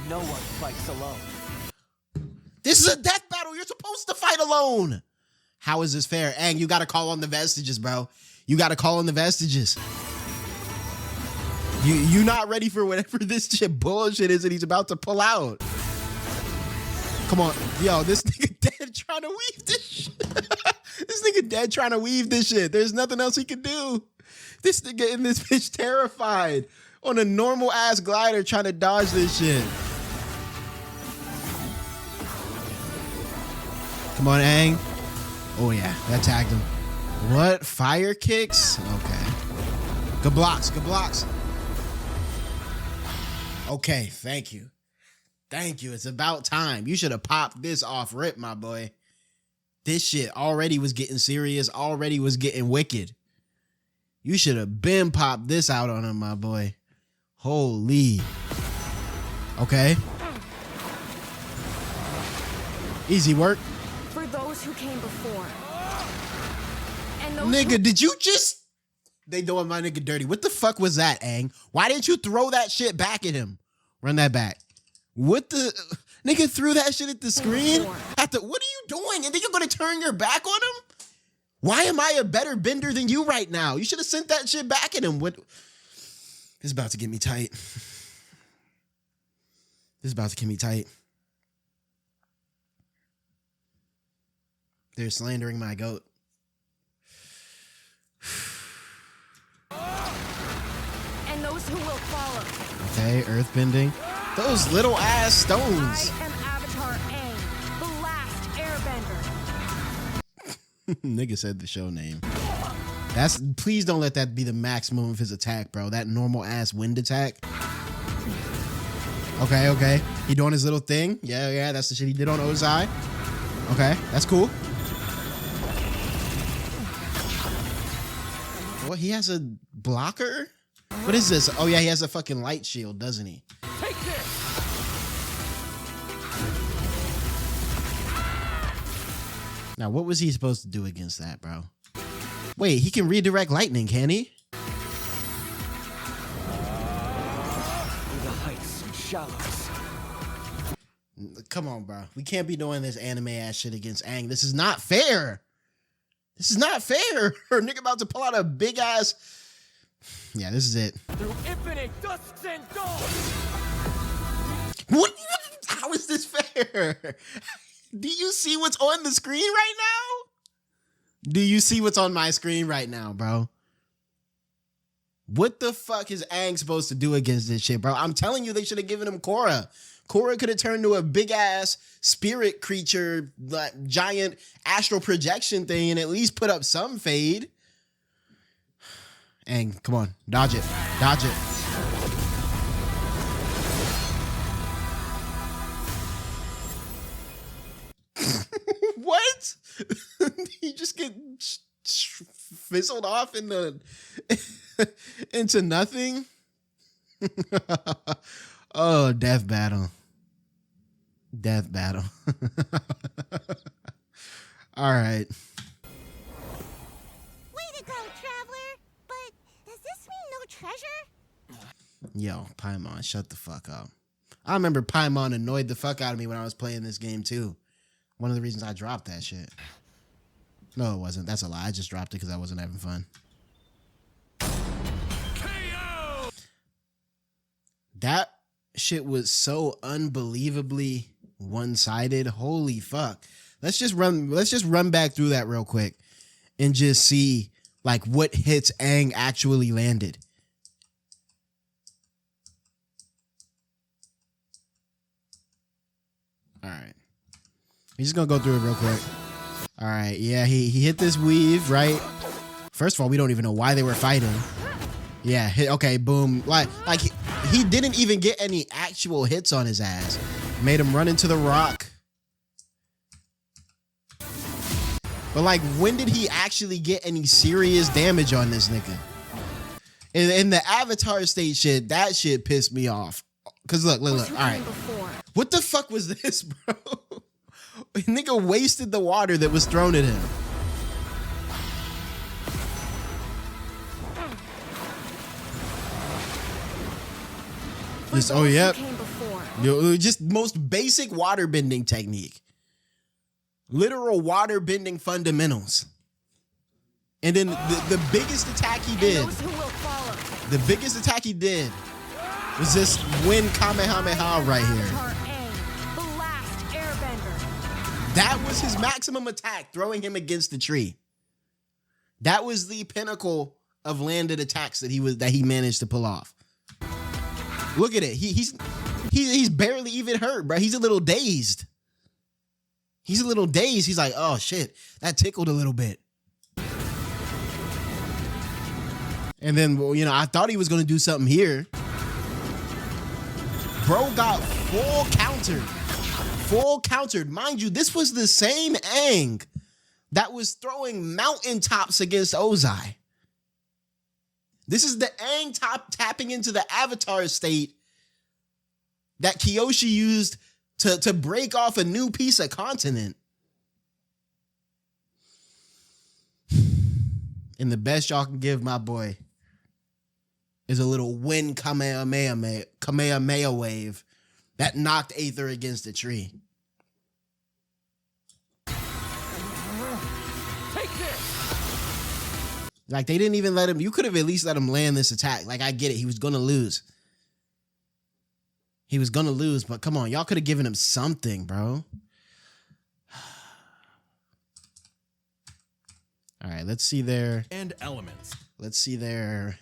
No one fights alone. This is a death battle. You're supposed to fight alone. How is this fair? Aang, you gotta call on the vestiges, bro. You gotta call on the vestiges. You not ready for whatever this shit bullshit is that he's about to pull out. Come on. Yo, this nigga dead trying to weave this shit. This nigga dead trying to weave this shit. There's nothing else he can do. This nigga in this bitch terrified on a normal ass glider trying to dodge this shit. Come on, Aang. Oh yeah, that tagged him. What? Fire kicks? Okay. Good blocks. Okay, thank you. It's about time. You should have popped this off rip, my boy. This shit already was getting serious, already was getting wicked. You should have been popped this out on him, my boy. Holy. Okay. Easy work. For those who came before. And those Nigga, did you just... They doing my nigga dirty. What the fuck was that, Aang? Why didn't you throw that shit back at him? Run that back. What the... Nigga threw that shit at the screen? What are you doing? And then you're gonna turn your back on him? Why am I a better bender than you right now? You should have sent that shit back at him. What? This is about to get me tight. They're slandering my goat. and those who will follow. Okay, earthbending. Those little ass stones. I am Avatar Aang, the last Airbender. Nigga said the show name. Please don't let that be the maximum of his attack, bro. That normal ass wind attack. Okay. He doing his little thing. Yeah, that's the shit he did on Ozai. Okay, that's cool. What, he has a blocker? What is this? Oh yeah, he has a fucking light shield, doesn't he? Take this! Now, what was he supposed to do against that, bro? Wait, he can redirect lightning, can he? shallows. Come on, bro. We can't be doing this anime ass shit against Aang. This is not fair. This is not fair. Her nigga about to pull out a big ass. Yeah, this is it. Through infinite dusks and dawns. What? How is this fair? Do you see what's on the screen right now? Do you see what's on my screen right now, bro? What the fuck is Aang supposed to do against this shit, bro? I'm telling you, they should have given him Korra. Korra could have turned to a big ass spirit creature, like giant astral projection thing, and at least put up some fade. Aang, come on, dodge it, dodge it. What? He just get fizzled off in the into nothing. Oh, death battle. Death battle. All right. Way to go, Traveler! But does this mean no treasure? Yo, Paimon, shut the fuck up. I remember Paimon annoyed the fuck out of me when I was playing this game too. One of the reasons I dropped that shit. No, it wasn't. That's a lie. I just dropped it because I wasn't having fun. KO! That shit was so unbelievably one-sided. Holy fuck. Let's just run back through that real quick and just see like what hits Aang actually landed. All right. He's just gonna go through it real quick. All right, yeah, he hit this weave, right? First of all, we don't even know why they were fighting. Yeah, okay, boom. Like he didn't even get any actual hits on his ass. Made him run into the rock. But like, when did he actually get any serious damage on this nigga? In the Avatar state shit, that shit pissed me off. Cause look. All right, what the fuck was this, bro? Nigga wasted the water that was thrown at him. Just, oh, yep. Just most basic water bending technique. Literal water bending fundamentals. And then the biggest attack he did, was this wind Kamehameha right here. That was his maximum attack, throwing him against the tree. That was the pinnacle of landed attacks that he managed to pull off. Look at it. He's barely even hurt, bro. He's a little dazed. He's like, oh shit, that tickled a little bit. And then, you know, I thought he was gonna do something here. Bro got full countered. Mind you, this was the same Aang that was throwing mountaintops against Ozai. This is the Aang tapping into the Avatar state that Kyoshi used to break off a new piece of continent. And the best y'all can give my boy is a little wind Kamehameha wave that knocked Aether against the tree. Take this. Like, they didn't even let him. You could have at least let him land this attack. Like, I get it. He was going to lose. But come on. Y'all could have given him something, bro. All right, let's see their... And elements. Let's see their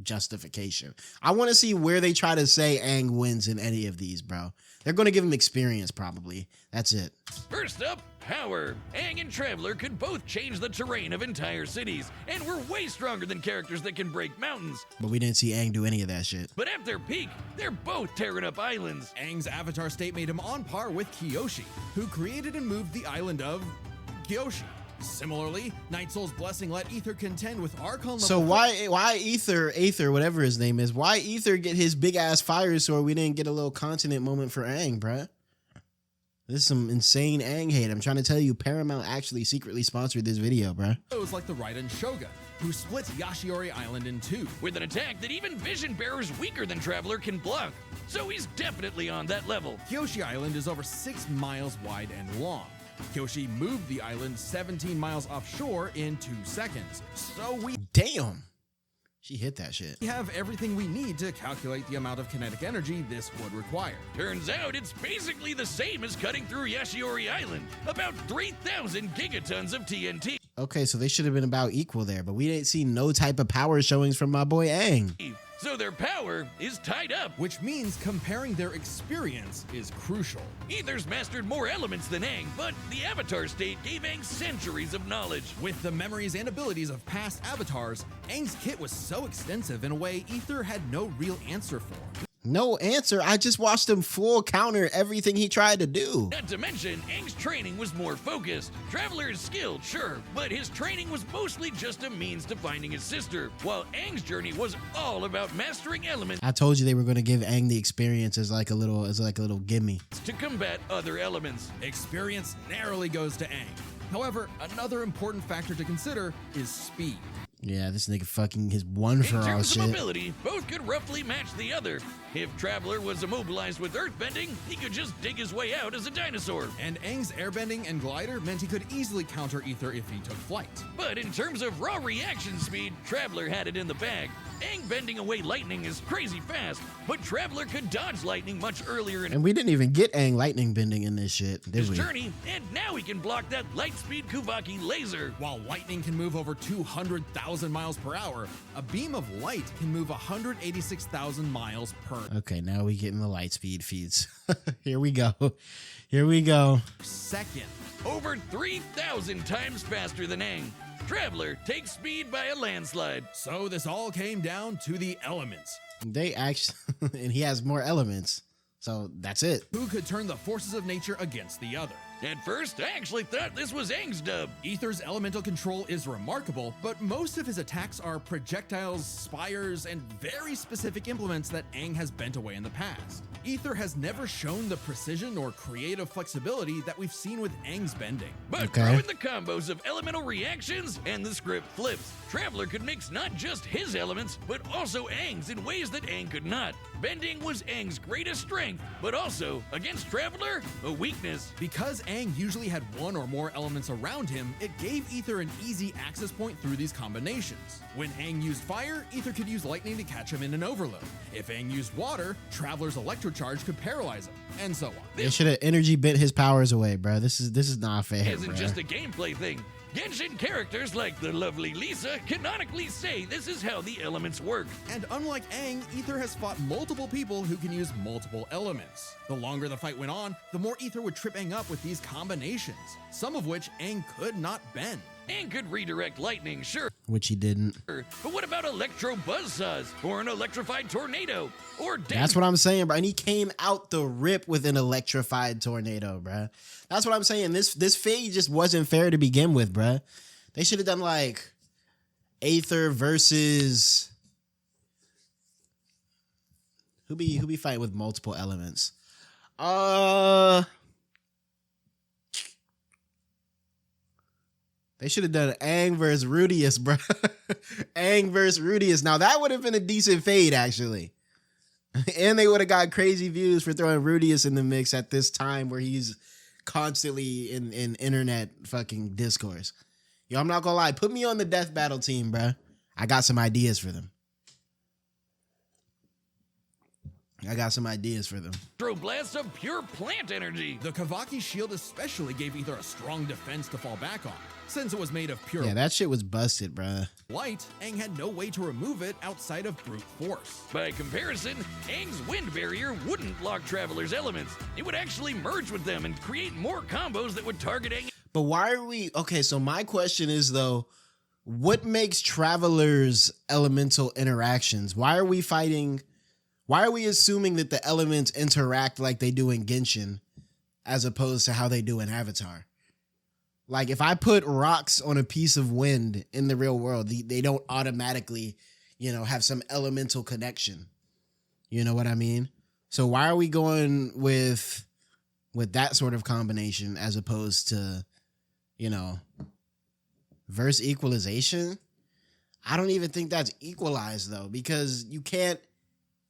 justification. I want to see where they try to say Aang wins in any of these, bro. They're going to give him experience, probably. That's it. First up, power. Aang and Traveler could both change the terrain of entire cities, and were way stronger than characters that can break mountains. But we didn't see Aang do any of that shit. But at their peak, they're both tearing up islands. Aang's avatar state made him on par with Kyoshi, who created and moved the island of Kyoshi. Similarly, Night Soul's blessing let Aether contend with Archon level. So why Aether, whatever his name is, why Aether get his big ass fire sword? We didn't get a little continent moment for Aang, bruh. This is some insane Aang hate. I'm trying to tell you, Paramount actually secretly sponsored this video, bruh. Those like the Raiden Shogun, who split Yashiori Island in two. with an attack that even Vision Bearers weaker than Traveler can block. So he's definitely on that level. Kyoshi Island is over 6 miles wide and long. Kyoshi moved the island 17 miles offshore in 2 seconds. So we Damn. She hit that shit. have everything we need to calculate the amount of kinetic energy this would require. Turns out it's basically the same as cutting through Yashiori Island, about 3,000 gigatons of TNT. Okay, so they should have been about equal there, but we didn't see no type of power showings from my boy Aang. So their power is tied up. Which means comparing their experience is crucial. Aether's mastered more elements than Aang, but the Avatar state gave Aang centuries of knowledge. With the memories and abilities of past avatars, Aang's kit was so extensive in a way Aether had no real answer for. No answer. I just watched him full counter everything he tried to do. Not to mention, Aang's training was more focused. Traveler is skilled, sure, but his training was mostly just a means to finding his sister, while Aang's journey was all about mastering elements I told you they were going to give Aang the experience as like a little gimme. to combat other elements. Experience narrowly goes to Aang. However, another important factor to consider is speed. Yeah, this nigga fucking his one In for all terms of shit. ability, both could roughly match the other. If Traveler was immobilized with earthbending, he could just dig his way out as a dinosaur. And Aang's airbending and glider meant he could easily counter Aether if he took flight. But in terms of raw reaction speed, Traveler had it in the bag. Aang bending away lightning is crazy fast, but Traveler could dodge lightning much earlier in And we didn't even get Aang lightning bending in this shit, did his we? journey, and now he can block that light speed Kuvaki laser. While lightning can move over 200,000 miles per hour, a beam of light can move 186,000 miles per Okay, now we getting the light speed feeds. Here we go. Here we go. second. Over 3,000 times faster than Aang. Traveler takes speed by a landslide. So this all came down to the elements. They actually, and he has more elements. So that's it. Who could turn the forces of nature against the other? At first, I actually thought this was Aang's dub. Aether's elemental control is remarkable, but most of his attacks are projectiles, spires, and very specific implements that Aang has bent away in the past. Aether has never shown the precision or creative flexibility that we've seen with Aang's bending. But Okay. throw in the combos of elemental reactions and the script flips. Traveler could mix not just his elements, but also Aang's in ways that Aang could not. Bending was Aang's greatest strength, but also, against Traveler, a weakness. Because Aang usually had one or more elements around him, it gave Aether an easy access point through these combinations. When Aang used fire, Aether could use lightning to catch him in an overload. If Aang used water, Traveler's electrocharge could paralyze him, and so on. They should have energy bent his powers away, bro. This is not fair, Isn't bro. just a gameplay thing. Genshin characters like the lovely Lisa canonically say this is how the elements work. And unlike Aang, Aether has fought multiple people who can use multiple elements. The longer the fight went on, the more Aether would trip Aang up with these combinations, some of which Aang could not bend. Aang could redirect lightning, sure, Which he didn't. but what about electro buzzsaws or an electrified tornado or That's what I'm saying, bro. And he came out the rip with an electrified tornado, bro. That's what I'm saying. This fade just wasn't fair to begin with, bro. They should have done like Aether versus who be fighting with multiple elements. They should have done Aang versus Rudius, bro. Aang versus Rudius. Now that would have been a decent fade, actually. And they would have got crazy views for throwing Rudius in the mix at this time where he's constantly in internet fucking discourse. Yo, I'm not gonna lie. Put me on the death battle team, bro. I got some ideas for them. blasts of pure plant energy. The Kavaki shield especially gave Aether a strong defense to fall back on. Since it was made of pure Yeah, that shit was busted, bro. light, Aang had no way to remove it outside of brute force. By comparison, Aang's wind barrier wouldn't block Traveler's elements. It would actually merge with them and create more combos that would target Aang. But why are we okay? So my question is though, what makes Traveler's elemental interactions? Why are we fighting? Why are we assuming that the elements interact like they do in Genshin, as opposed to how they do in Avatar? Like if I put rocks on a piece of wind in the real world, they don't automatically, have some elemental connection. You know what I mean? So why are we going with that sort of combination as opposed to, verse equalization? I don't even think that's equalized though, because you can't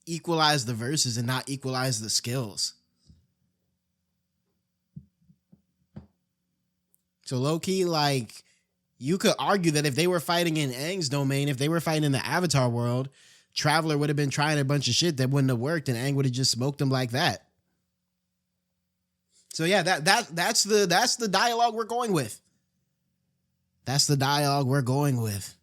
equalize the verses and not equalize the skills. So low key, like, you could argue that if they were fighting in Aang's domain, if they were fighting in the Avatar world, Traveler would have been trying a bunch of shit that wouldn't have worked, and Aang would have just smoked him like that. So yeah, that's the dialogue we're going with. That's the dialogue we're going with.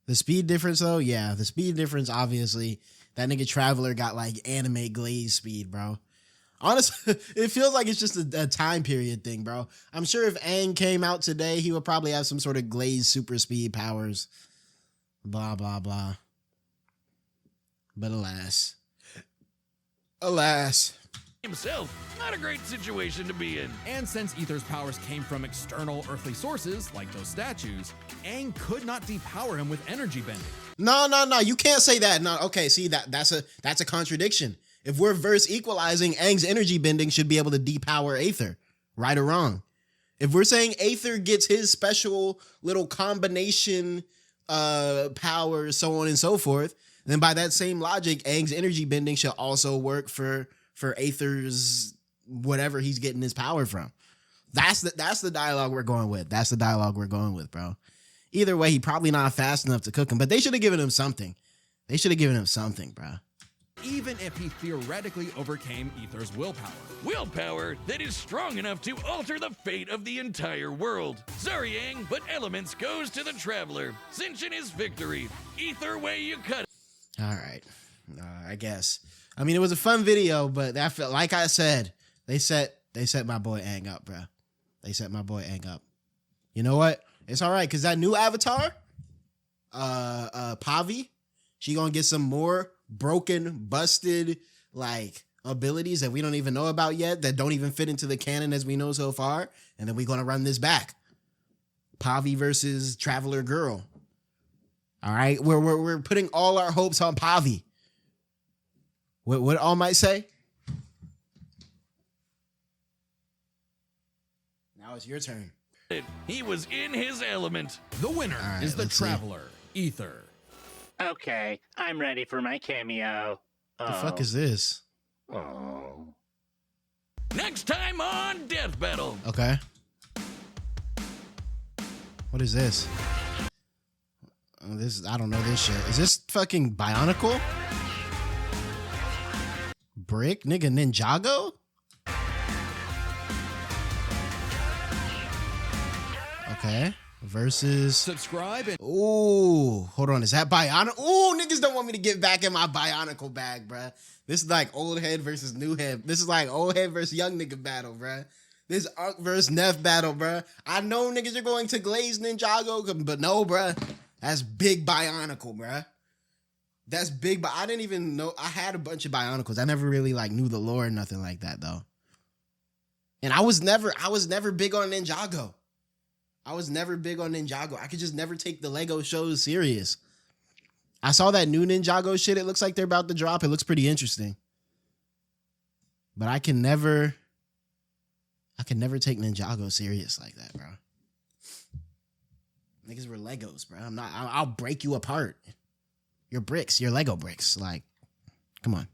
The speed difference though, yeah, the speed difference, obviously. That nigga Traveler got like anime glaze speed, bro. Honestly, it feels like it's just a time period thing, bro. I'm sure if Aang came out today, he would probably have some sort of glaze super speed powers. Blah, blah, blah. But alas. Himself, not a great situation to be in. And since Aether's powers came from external earthly sources, like those statues, Aang could not depower him with energy bending. No, you can't say that. No, okay, see, that's a contradiction. If we're verse equalizing, Aang's energy bending should be able to depower Aether, right or wrong. If we're saying Aether gets his special little combination power, so on and so forth, then by that same logic, Aang's energy bending should also work for Aether's whatever he's getting his power from. That's the dialogue we're going with. That's the dialogue we're going with, bro. Either way, he probably not fast enough to cook him, but they should have given him something. Bro. Even if he theoretically overcame Aether's willpower. Willpower that is strong enough to alter the fate of the entire world. Sorry, Aang, but elements goes to the Traveler, cinching his victory. Either way you cut it. All right. I guess. I mean, it was a fun video, but that felt, like I said, they set my boy Aang up, bro. They set my boy Aang up. You know what? It's all right, because that new avatar, Pavi, she gonna get some more broken, busted, like, abilities that we don't even know about yet, that don't even fit into the canon as we know so far, and then we're gonna run this back. Pavi versus Traveler Girl. All right, we're putting all our hopes on Pavi. What All Might say? Now it's your turn. He was in his element. The winner right, is the let's see. Traveler, Aether. Okay, I'm ready for my cameo. The fuck is this? Oh. Next time on Death Battle. Okay. What is this? I don't know this shit. Is this fucking Bionicle? Brick? Nigga Ninjago? Okay. Versus... Subscribe and... Ooh. Hold on. Is that Bionicle? Ooh, niggas don't want me to get back in my Bionicle bag, bruh. This is like old head versus new head. This is like old head versus young nigga battle, bruh. This Unk versus Neff battle, bruh. I know niggas are going to Glaze Ninjago, but no, bruh. That's big Bionicle, bruh. That's big, but I didn't even know. I had a bunch of Bionicles. I never really like knew the lore or nothing like that, though. And I was never big on Ninjago. I could just never take the Lego shows serious. I saw that new Ninjago shit. It looks like they're about to drop. It looks pretty interesting. But I can never take Ninjago serious like that, bro. Niggas were Legos, bro. I'll break you apart. Your bricks, your Lego bricks. Like, come on.